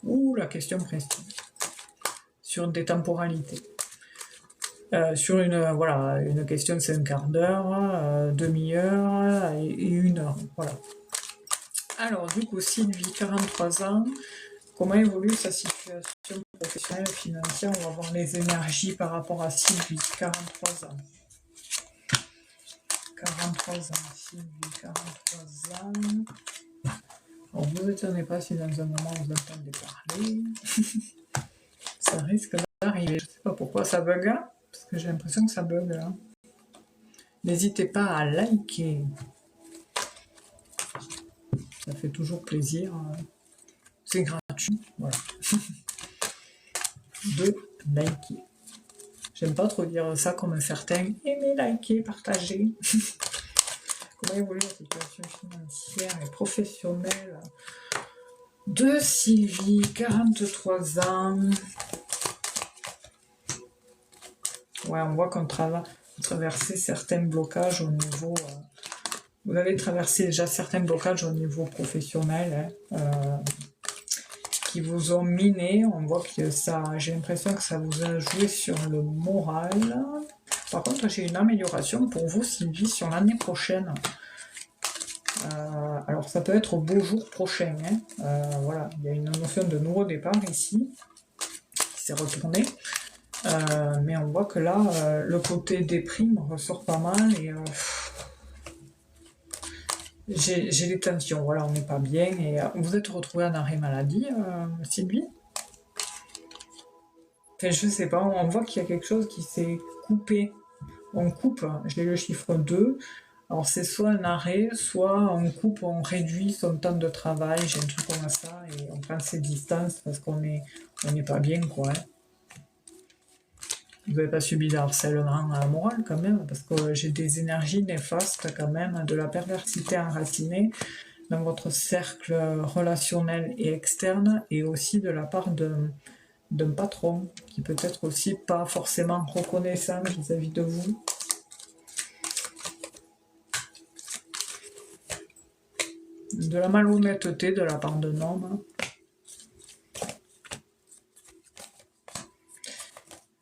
ou la question précise sur des temporalités. Sur une question, c'est un quart d'heure, demi-heure et 1 heure. Voilà. Alors, du coup, Sylvie, 43 ans, comment évolue sa situation professionnelle et financière? On va voir les énergies par rapport à Sylvie, 43 ans. 43 ans, Sylvie, 43 ans. Alors, ne vous étonnez pas si dans un moment vous entendez parler. Ça risque d'arriver. Je ne sais pas pourquoi ça bug là, parce que j'ai l'impression que ça bug là. N'hésitez pas à liker. Ça fait toujours plaisir. C'est gratuit. Voilà. De liker. J'aime pas trop dire ça comme certains. Aimez, liker, partager. Comment évolue la situation financière et professionnelle de Sylvie, 43 ans. Ouais, on voit qu'on traversé certains blocages au niveau... vous avez traversé déjà certains blocages au niveau professionnel, qui vous ont miné. On voit que ça... J'ai l'impression que ça vous a joué sur le moral. Par contre, j'ai une amélioration pour vous, Sylvie, sur l'année prochaine. Alors, ça peut être au beau jour prochain. Voilà, il y a une notion de nouveau départ ici, qui s'est retourné. Mais on voit que là, le côté déprime ressort pas mal. Et j'ai des tensions. Voilà, on n'est pas bien. Et vous êtes retrouvé en arrêt maladie, Sylvie? Enfin, je sais pas, on voit qu'il y a quelque chose qui s'est coupé. On coupe, je l'ai le chiffre 2. Alors c'est soit un arrêt, soit on coupe, on réduit son temps de travail, j'ai un truc comme ça, et on prend ses distances parce qu'on n'est pas bien, quoi. Vous n'avez pas subi de harcèlement moral quand même, parce que j'ai des énergies néfastes quand même, de la perversité enracinée dans votre cercle relationnel et externe, et aussi de la part d'un patron, qui peut être aussi pas forcément reconnaissant vis-à-vis de vous. De la malhonnêteté de la part d'un homme.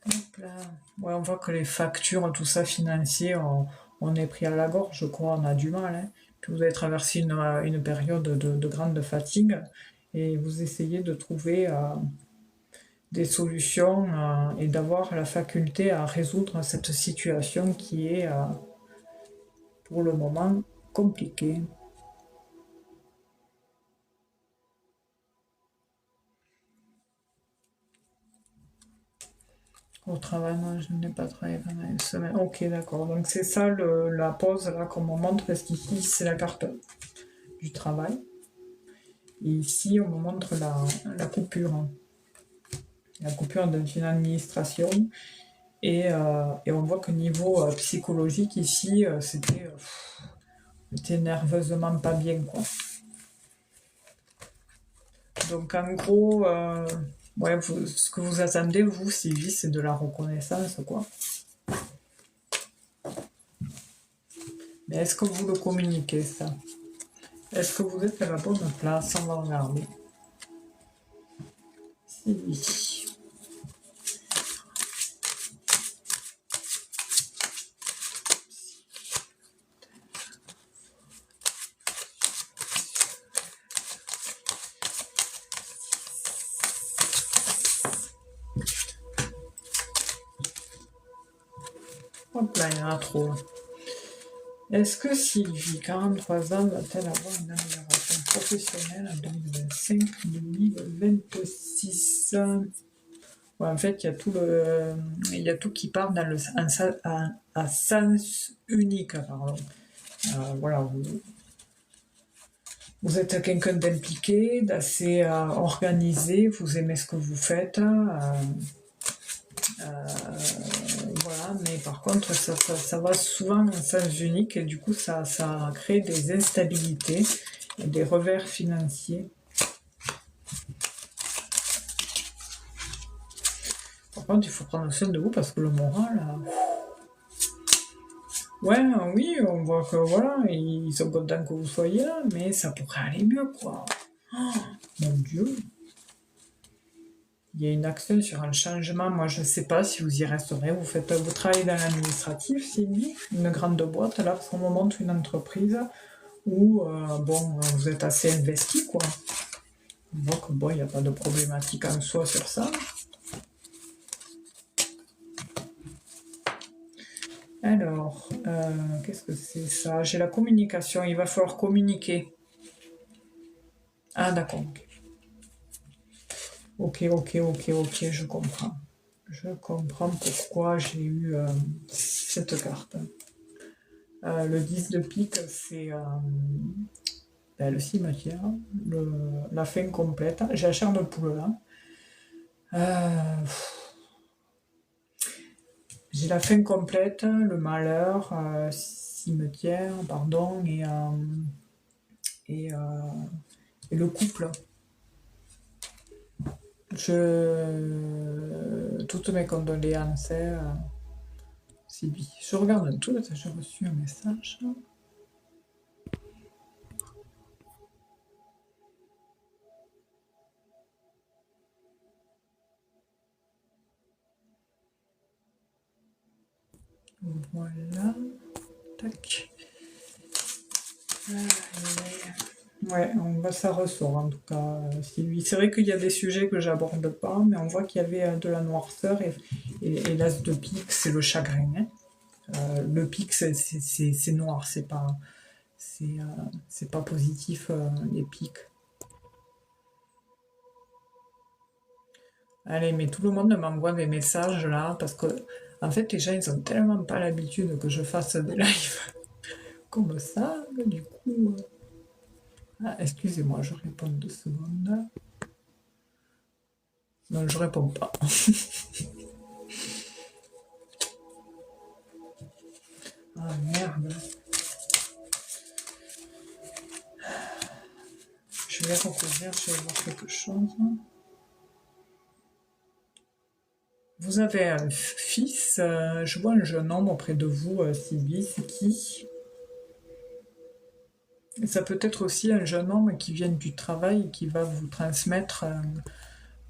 Hop là. Ouais, on voit que les factures, tout ça financier, on est pris à la gorge, je crois, on a du mal. Hein. Puis vous avez traversé une période de grande fatigue et vous essayez de trouver des solutions et d'avoir la faculté à résoudre cette situation qui est, pour le moment, compliquée. Au travail, moi, je n'ai pas travaillé pendant une semaine. Ok, d'accord. Donc c'est ça la pause là qu'on me montre, parce qu'ici c'est la carte du travail. Et ici on me montre la coupure. Hein. La coupure d'une administration. Et on voit que niveau psychologique ici, c'était nerveusement pas bien, quoi. Donc en gros, ouais, ce que vous attendez, vous, Sylvie, c'est de la reconnaissance, quoi. Mais est-ce que vous le communiquez, ça? Est-ce que vous êtes à la bonne place? On va regarder. Sylvie. Hop là, il y en a trop. Est-ce que Sylvie, 43 ans, va-t-elle avoir une amélioration professionnelle en 2025-2026? Ouais, en fait, il y a tout qui part dans un sens unique. Pardon. Voilà, vous êtes quelqu'un d'impliqué, d'assez organisé, vous aimez ce que vous faites. Voilà, mais par contre, ça va souvent en sens unique et du coup, ça crée des instabilités, des revers financiers. Par contre, il faut prendre soin de vous parce que le moral... Ouais, oui, on voit que voilà, ils sont contents que vous soyez là, mais ça pourrait aller mieux, quoi. Oh, mon Dieu. Il y a une action sur un changement. Moi, je ne sais pas si vous y resterez. Vous travaillez dans l'administratif, Sylvie, une grande boîte, là, parce qu'on me montre une entreprise où, bon, vous êtes assez investi, quoi. On voit que, bon, il n'y a pas de problématique en soi sur ça. Alors, qu'est-ce que c'est ça? J'ai la communication. Il va falloir communiquer. Ah, d'accord. Ok, je comprends. Je comprends pourquoi j'ai eu cette carte. Le 10 de pique, c'est le cimetière, la fin complète. J'ai la chair de poule là. J'ai la fin complète, le malheur, cimetière, pardon, et le couple. Toutes mes condoléances. Sylvie. Je regarde tout, j'ai reçu un message. Voilà. Tac. Ouais, on voit ça ressort en tout cas, Sylvie. C'est vrai qu'il y a des sujets que j'aborde pas, mais on voit qu'il y avait de la noirceur et l'as de pique, c'est le chagrin. Hein. Le pique, c'est noir, c'est pas positif, les piques. Allez, mais tout le monde m'envoie des messages là, parce que en fait, les gens, ils ont tellement pas l'habitude que je fasse des lives comme ça, que du coup. Ah, excusez-moi, je réponds 2 secondes. Non, je réponds pas. Ah merde. Je vais recouvrir, je vais voir quelque chose. Vous avez un fils, je vois un jeune homme auprès de vous, Sylvie, c'est qui? Et ça peut être aussi un jeune homme qui vient du travail et qui va vous transmettre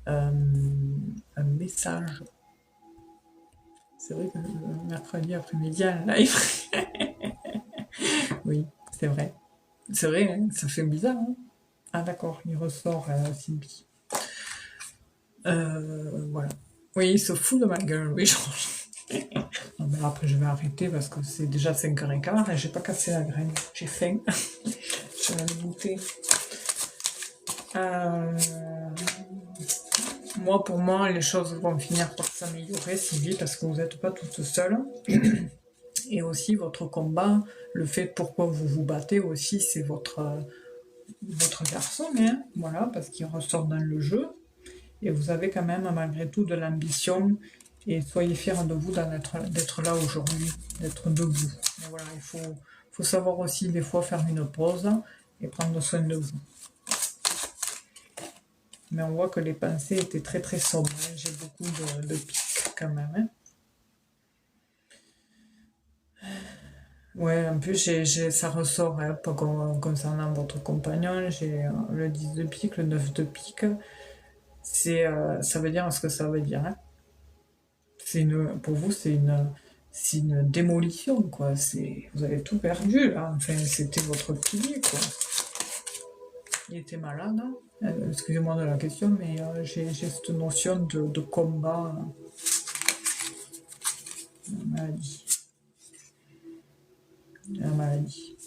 un message. C'est vrai que le mercredi après-midi, un live. Oui, c'est vrai. C'est vrai, hein, ça fait bizarre. Hein. Ah d'accord, il ressort Sylvie. Voilà. Oui, il se fout de ma gueule, oui, Non, mais après, je vais arrêter parce que c'est déjà 5h15 et j'ai pas cassé la graine. J'ai faim. Je vais aller goûter. Moi, pour moi, les choses vont finir par s'améliorer, Sylvie, parce que vous n'êtes pas toute seule. Et aussi, votre combat, le fait pourquoi vous vous battez aussi, c'est votre garçon, hein, voilà, parce qu'il ressort dans le jeu. Et vous avez quand même, malgré tout, de l'ambition. Et soyez fiers de vous d'être là aujourd'hui, d'être debout. Mais voilà, il faut savoir aussi des fois faire une pause et prendre soin de vous. Mais on voit que les pensées étaient très très sombres. Hein. J'ai beaucoup de pics quand même. Hein. Ouais, en plus, ça ressort hein, pas concernant votre compagnon. J'ai le 10 de pique, le 9 de pique. Ça veut dire ce que ça veut dire. Hein. Pour vous, c'est une démolition, quoi. Vous avez tout perdu, là. Enfin, c'était votre pilier, quoi. Il était malade. Hein. Excusez-moi de la question, mais j'ai cette notion de combat. La maladie. La maladie.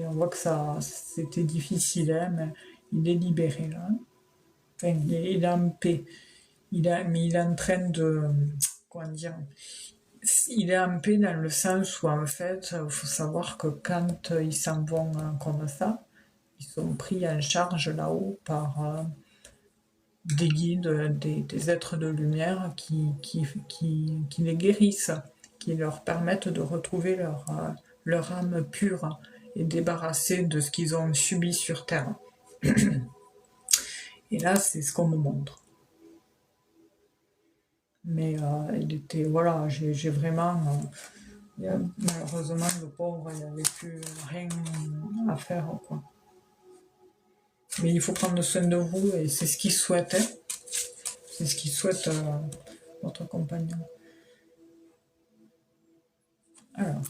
On voit que c'était difficile, hein, mais il est libéré, là. Enfin, il est en paix. Mais il est en train de... Comment dire? Il est en paix dans le sens où, en fait, il faut savoir que quand ils s'en vont comme ça, ils sont pris en charge là-haut par des guides, des êtres de lumière qui les guérissent, qui leur permettent de retrouver leur âme pure et débarrassée de ce qu'ils ont subi sur Terre. Et là, c'est ce qu'on me montre. Mais il était, voilà, j'ai vraiment... malheureusement, le pauvre, il n'avait plus rien à faire, quoi. Mais il faut prendre soin de vous, et c'est ce qu'il souhaite, hein. C'est ce qu'il souhaite votre compagnon. Alors.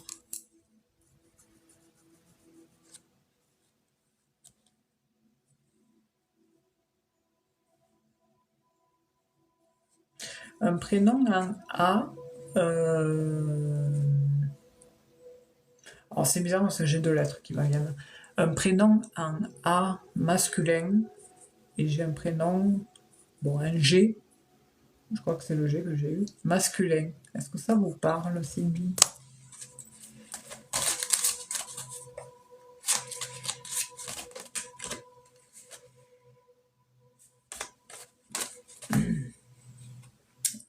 Un prénom en A. Alors c'est bizarre parce que j'ai 2 lettres qui me viennent. Un prénom en A masculin. Et j'ai un prénom, bon, un G. Je crois que c'est le G que j'ai eu. Masculin. Est-ce que ça vous parle, Sylvie?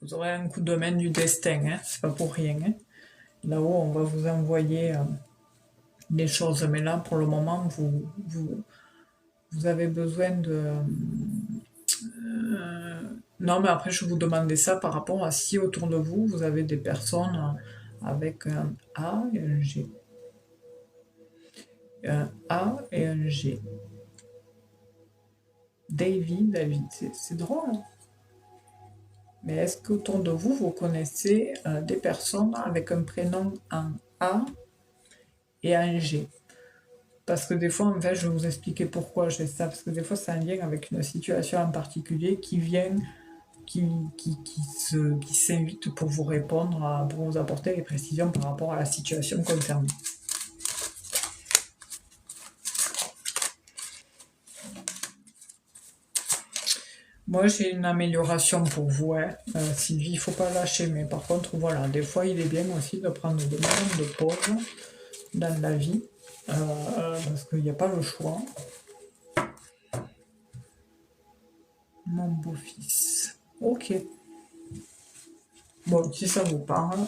Vous aurez un coup de main du destin, hein, c'est pas pour rien. Hein. Là-haut, on va vous envoyer des choses, mais là, pour le moment, vous avez besoin Non, mais après, je vous demandais ça par rapport à si autour de vous, vous avez des personnes avec un A et un G. Un A et un G. David, c'est drôle. Hein. Mais est-ce qu'autour de vous, vous connaissez des personnes avec un prénom en A et un G? Parce que des fois, en fait, je vais vous expliquer pourquoi je fais ça. Parce que des fois, c'est un lien avec une situation en particulier qui vient, qui s'invite pour vous répondre, pour vous apporter des précisions par rapport à la situation concernée. Moi, j'ai une amélioration pour vous, hein. Sylvie, il ne faut pas lâcher, mais par contre, voilà, des fois, il est bien aussi de prendre des moments de pause dans la vie, parce qu'il n'y a pas le choix. Mon beau-fils. Ok. Bon, si ça vous parle,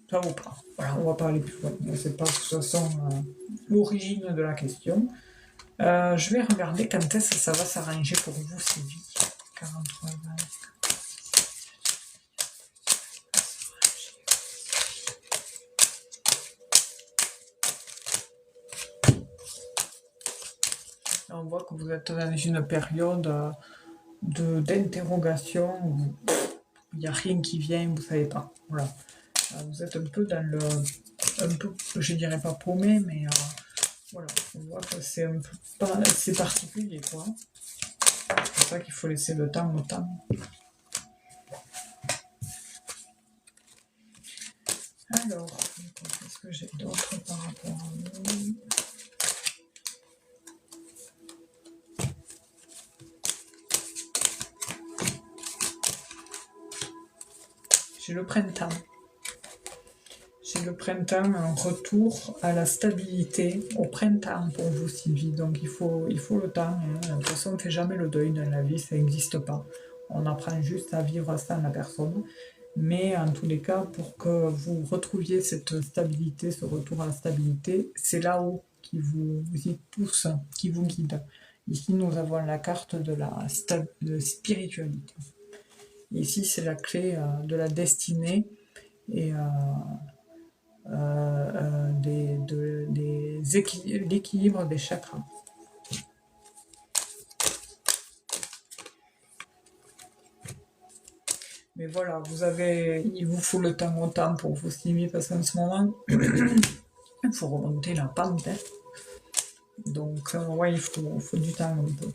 ça vous parle. Voilà, on va pas aller plus loin. C'est pas de toute façon l'origine de la question. Je vais regarder quand est-ce que ça va s'arranger pour vous, Sylvie. 43 ans. On voit que vous êtes dans une période d'interrogation où il n'y a rien qui vient, vous ne savez pas. Voilà. Vous êtes un peu dans le... Un peu, je dirais pas paumé, mais voilà. On voit que c'est un peu... C'est particulier, quoi. C'est pour ça qu'il faut laisser le temps au temps. Alors, qu'est-ce que j'ai d'autre par rapport à vous? J'ai le printemps. J'ai le printemps, un retour à la stabilité au printemps pour vous, Sylvie. Donc il faut le temps. Hein. De toute façon, on ne fait jamais le deuil dans la vie, ça n'existe pas. On apprend juste à vivre sans la personne. Mais en tous les cas, pour que vous retrouviez cette stabilité, ce retour à la stabilité, c'est là-haut qui vous y pousse, qui vous guide. Ici, nous avons la carte de la spiritualité. Ici, c'est la clé de la destinée et l'équilibre des chakras. Mais voilà, il vous faut le temps au temps pour vous stimuler parce qu'en ce moment, il faut remonter la pente. Hein. Donc, ouais, il faut du temps un peu.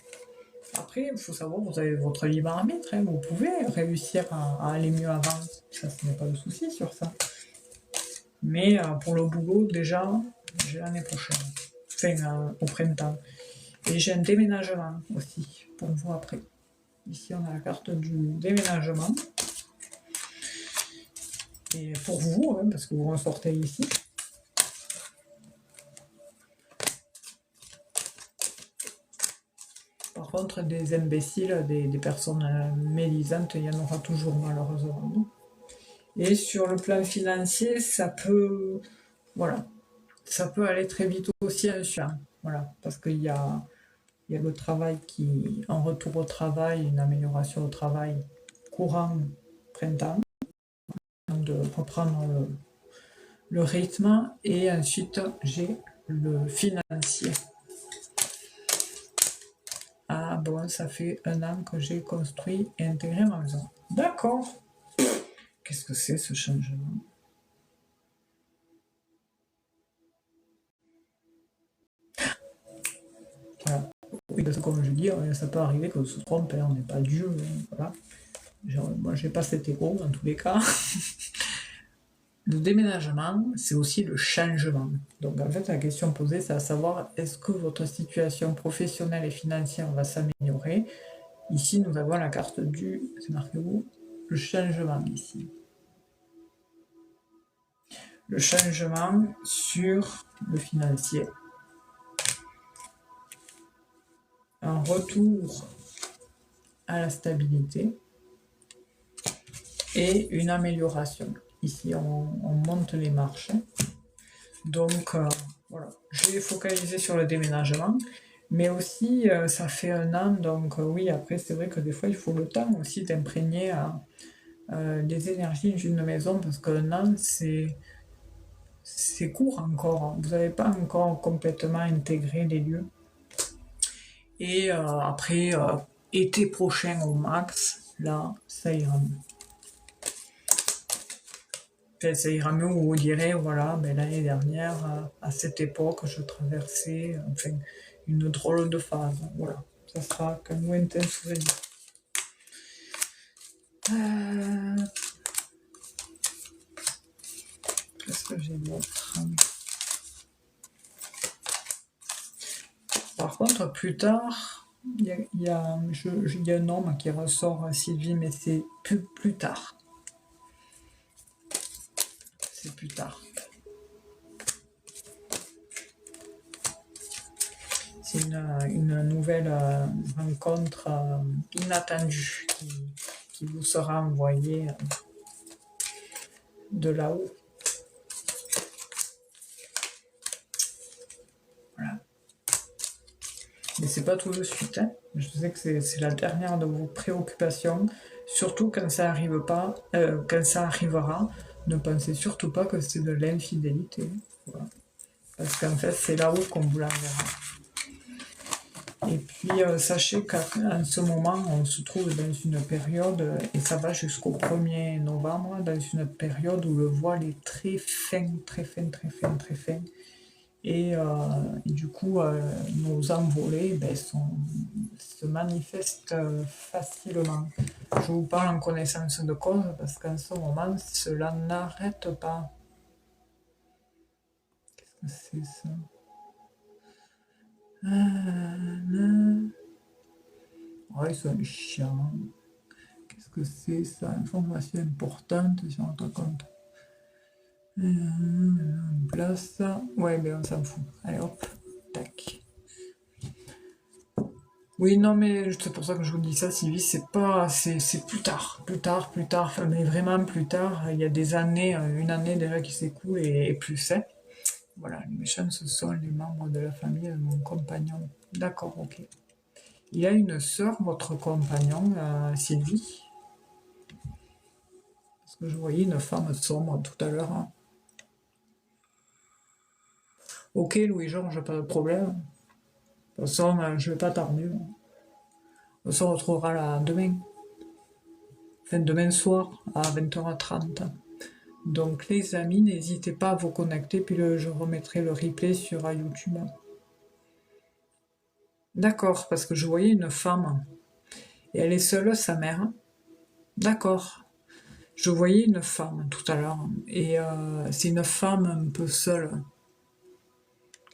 Après, il faut savoir, vous avez votre libre arbitre, hein, vous pouvez réussir à aller mieux avant. Ça, ce n'est pas de souci sur ça. Mais pour le boulot, déjà, j'ai l'année prochaine, enfin au printemps. Et j'ai un déménagement aussi pour vous après. Ici, on a la carte du déménagement. Et pour vous, hein, parce que vous ressortez ici. Par contre, des imbéciles, des personnes médisantes, il y en aura toujours malheureusement. Et sur le plan financier, ça peut, voilà, ça peut aller très vite aussi, voilà, parce qu'il y a le travail qui, en retour au travail, une amélioration au travail courant printemps, de reprendre le rythme, et ensuite j'ai le financier. Ah bon, ça fait 1 an que j'ai construit et intégré ma maison. D'accord. Qu'est-ce que c'est ce changement? Voilà. Oui, parce que comme je dis, ça peut arriver qu'on se trompe, hein, on n'est pas Dieu. Hein, voilà. Moi, j'ai pas cet égo dans tous les cas. Le déménagement, c'est aussi le changement. Donc en fait, la question posée, c'est à savoir, est-ce que votre situation professionnelle et financière va s'améliorer? Ici, nous avons la carte du, c'est marqué où? Le changement ici. Le changement sur le financier. Un retour à la stabilité et une amélioration. Ici, on monte les marches. Donc, voilà, j'ai focalisé sur le déménagement. Mais aussi, ça fait 1 an, donc oui, après, c'est vrai que des fois, il faut le temps aussi d'imprégner les énergies d'une maison, parce qu'un an, c'est court encore, hein. Vous n'avez pas encore complètement intégré les lieux. Et après, été prochain au max, là, ça ira mieux. Enfin, ça ira mieux, où vous direz, voilà, ben, l'année dernière, à cette époque, je traversais enfin, une drôle de phase. Voilà, ça sera qu'un lointain souvenir. Qu'est-ce que j'ai d'autre? Par contre, plus tard, il y a un homme qui ressort, Sylvie, mais c'est plus tard. C'est plus tard. C'est une nouvelle rencontre inattendue qui vous sera envoyée de là-haut. Voilà. Mais c'est pas tout de suite, hein. Je sais que c'est la dernière de vos préoccupations. Surtout quand ça arrive pas, quand ça arrivera, ne pensez surtout pas que c'est de l'infidélité. Voilà. Parce qu'en fait, c'est là-haut qu'on vous l'enverra. Et puis, sachez qu'en ce moment, on se trouve dans une période, et ça va jusqu'au 1er novembre, dans une période où le voile est très fin, très fin, très fin, très fin. Et du coup, nos envolées se manifestent facilement. Je vous parle en connaissance de cause, parce qu'en ce moment, cela n'arrête pas. Qu'est-ce que c'est ça? Oh, ils sont chiants. Qu'est-ce que c'est ça? Information importante sur notre compte. Place. Ouais, mais on s'en fout. Allez hop, tac. Oui, non, mais c'est pour ça que je vous dis ça, Sylvie, c'est pas, c'est plus tard, mais vraiment plus tard. Il y a des années, 1 année déjà qui s'écoule et plus, hein. Voilà, les méchants, ce sont les membres de la famille de mon compagnon. D'accord, ok. Il y a une sœur, votre compagnon, Sylvie. Parce que je voyais une femme sombre tout à l'heure, hein. Ok, Louis-Georges, pas de problème. De toute façon, je vais pas tarder. On se retrouvera là demain. Enfin, demain soir à 20h30. Donc les amis, n'hésitez pas à vous connecter, puis je remettrai le replay sur YouTube. D'accord, parce que je voyais une femme. Et elle est seule, sa mère. D'accord. Je voyais une femme tout à l'heure. Et c'est une femme un peu seule.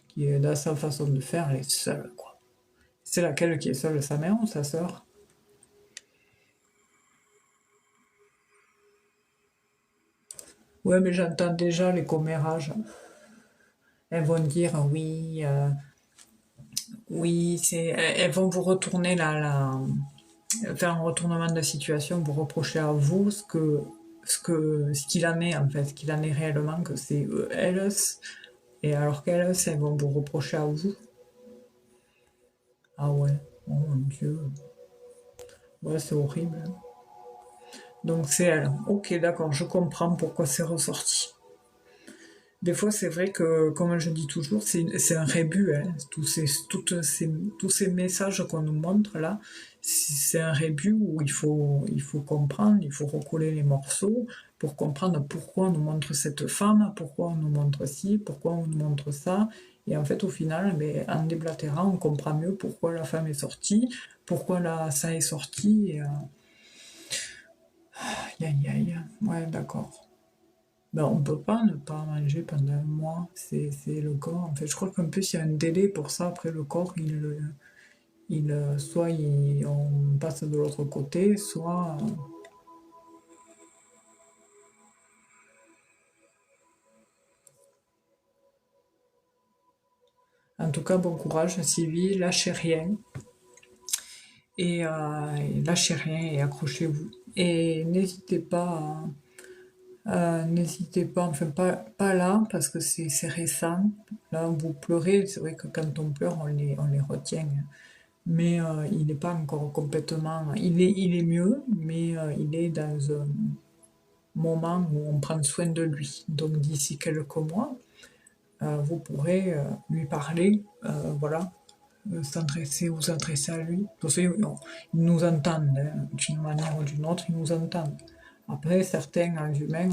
Qui est dans sa façon de faire, elle est seule, quoi. C'est laquelle qui est seule, sa mère ou sa sœur? Ouais, mais j'entends déjà les commérages. Elles vont dire oui, oui, elles vont vous retourner faire un retournement de situation, vous reprocher à vous ce qu'il en est en fait, ce qu'il en est réellement, que c'est elles, et alors qu'elles, elles vont vous reprocher à vous. Ah ouais, oh mon Dieu, ouais, c'est horrible. Donc c'est elle. Ok, d'accord, je comprends pourquoi c'est ressorti. Des fois, c'est vrai que, comme je dis toujours, c'est un rébut, hein. Tous ces messages qu'on nous montre là, c'est un rébut où il faut comprendre, il faut recoller les morceaux pour comprendre pourquoi on nous montre cette femme, pourquoi on nous montre ci, pourquoi on nous montre ça. Et en fait, au final, en déblatérant, on comprend mieux pourquoi la femme est sortie, pourquoi ça est sorti. Aïe, aïe, aïe. Ouais, d'accord. Ben, on peut pas ne pas manger pendant 1 mois, c'est le corps. En fait, je crois qu'en plus il y a un délai pour ça. Après, le corps, soit on passe de l'autre côté, soit. En tout cas, bon courage, Sylvie, lâchez rien. Et lâchez rien et accrochez-vous. Et n'hésitez pas N'hésitez pas, enfin pas là, parce que c'est récent. Là, vous pleurez, c'est vrai que quand on pleure, on les retient. Mais il n'est pas encore complètement... Il est mieux, mais il est dans un moment où on prend soin de lui. Donc d'ici quelques mois, vous pourrez lui parler, voilà, vous adresser à lui. Parce qu'ils nous entendent, hein, d'une manière ou d'une autre, ils nous entendent. Après, certains humains,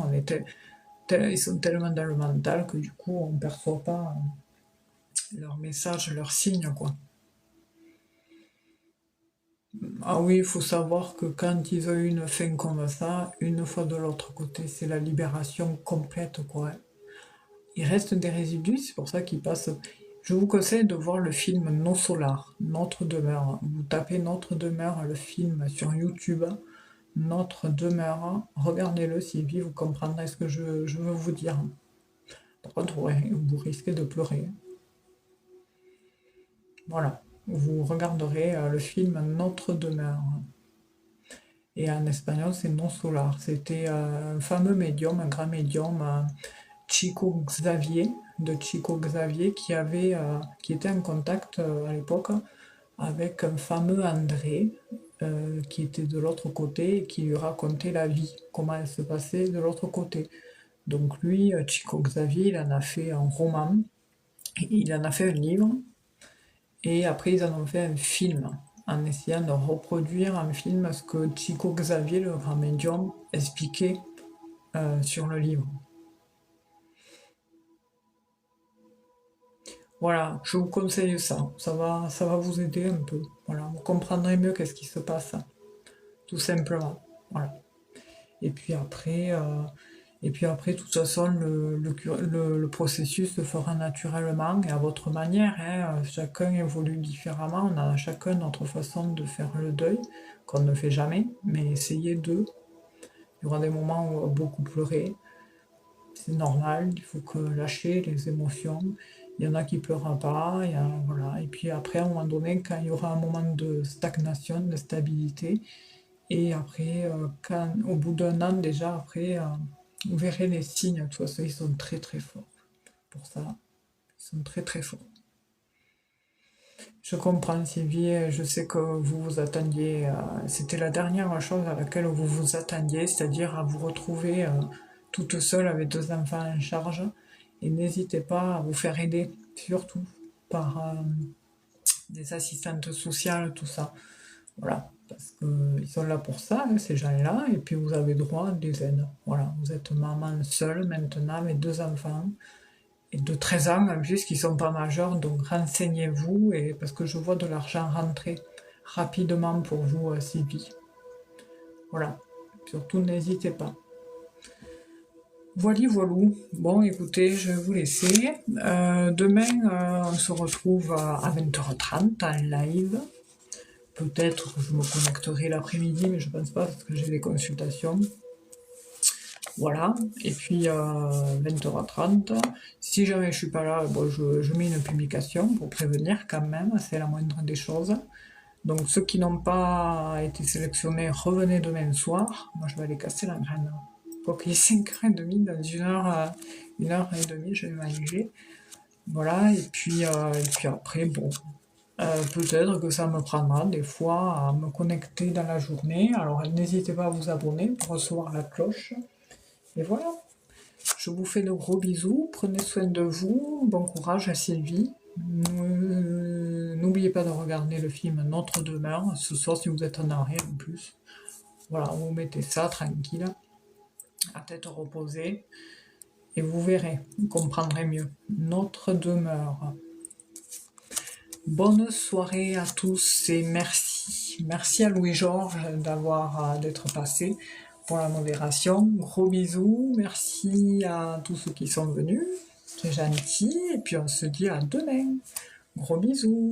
ils sont tellement dans le mental que du coup, on ne perçoit pas leurs messages, leurs signes, quoi. Ah oui, il faut savoir que quand ils ont eu une fin comme ça, une fois de l'autre côté, c'est la libération complète, quoi. Il reste des résidus, c'est pour ça qu'ils passent. Je vous conseille de voir le film Non Solar, Notre Demeure. Vous tapez Notre Demeure, le film sur YouTube, Notre Demeure. Regardez-le, Sylvie, vous comprendrez ce que je veux vous dire. Par contre, vous risquez de pleurer. Voilà. Vous regarderez le film Notre Demeure. Et en espagnol, c'est Non Solar. C'était un fameux médium, un grand médium, Chico Xavier, de Chico Xavier, qui était en contact à l'époque avec un fameux André, qui était de l'autre côté et qui lui racontait la vie, comment elle se passait de l'autre côté. Donc lui, Chico Xavier, il en a fait un roman, il en a fait un livre, et après ils en ont fait un film, en essayant de reproduire en film ce que Chico Xavier, le grand médium, expliquait sur le livre. Voilà, je vous conseille ça. Ça va vous aider un peu. Voilà, vous comprendrez mieux qu'est-ce qui se passe, tout simplement. Voilà. Et puis après, de toute façon, le processus se fera naturellement et à votre manière, hein. Chacun évolue différemment. On a chacun notre façon de faire le deuil, qu'on ne fait jamais, mais essayez de. Il y aura des moments où on va beaucoup pleurer. C'est normal, il faut que lâcher les émotions. Il y en a qui pleurent pas, voilà. Et puis après, à un moment donné, quand il y aura un moment de stagnation, de stabilité, et après, au bout d'un an déjà, après, vous verrez les signes. De toute façon, ils sont très très forts. Pour ça, ils sont très très forts. Je comprends, Sylvie, je sais que vous vous attendiez, c'était la dernière chose à laquelle vous vous attendiez, c'est-à-dire à vous retrouver toute seule avec 2 enfants en charge. Et n'hésitez pas à vous faire aider, surtout par des assistantes sociales, tout ça. Voilà, parce qu'ils sont là pour ça, hein, ces gens-là, et puis vous avez droit à des aides. Voilà, vous êtes maman seule maintenant avec 2 enfants et de 13 ans en plus qui sont pas majeurs, donc renseignez-vous, et parce que je vois de l'argent rentrer rapidement pour vous, Sylvie. Voilà, surtout n'hésitez pas. Voilà, voilou. Bon, écoutez, je vais vous laisser. Demain, on se retrouve à 20h30 en live. Peut-être que je me connecterai l'après-midi, mais je pense pas parce que j'ai des consultations. Voilà, et puis 20h30, si jamais je suis pas là, bon, je mets une publication pour prévenir quand même, c'est la moindre des choses. Donc ceux qui n'ont pas été sélectionnés, revenez demain soir. Moi je vais aller casser la graine. Quoi qu'il est 5h30, dans 1h et demie, je vais manger. Voilà, et puis après, bon, peut-être que ça me prendra des fois à me connecter dans la journée. Alors n'hésitez pas à vous abonner pour recevoir la cloche. Et voilà, je vous fais de gros bisous, prenez soin de vous, bon courage à Sylvie. N'oubliez pas de regarder le film Notre Demeure, ce soir si vous êtes en arrêt en plus. Voilà, vous mettez ça tranquille, à tête reposée, et vous verrez, vous comprendrez mieux. Notre Demeure. Bonne soirée à tous et merci. Merci à Louis-Georges d'être passé pour la modération. Gros bisous. Merci à tous ceux qui sont venus. C'est gentil. Et puis on se dit à demain. Gros bisous.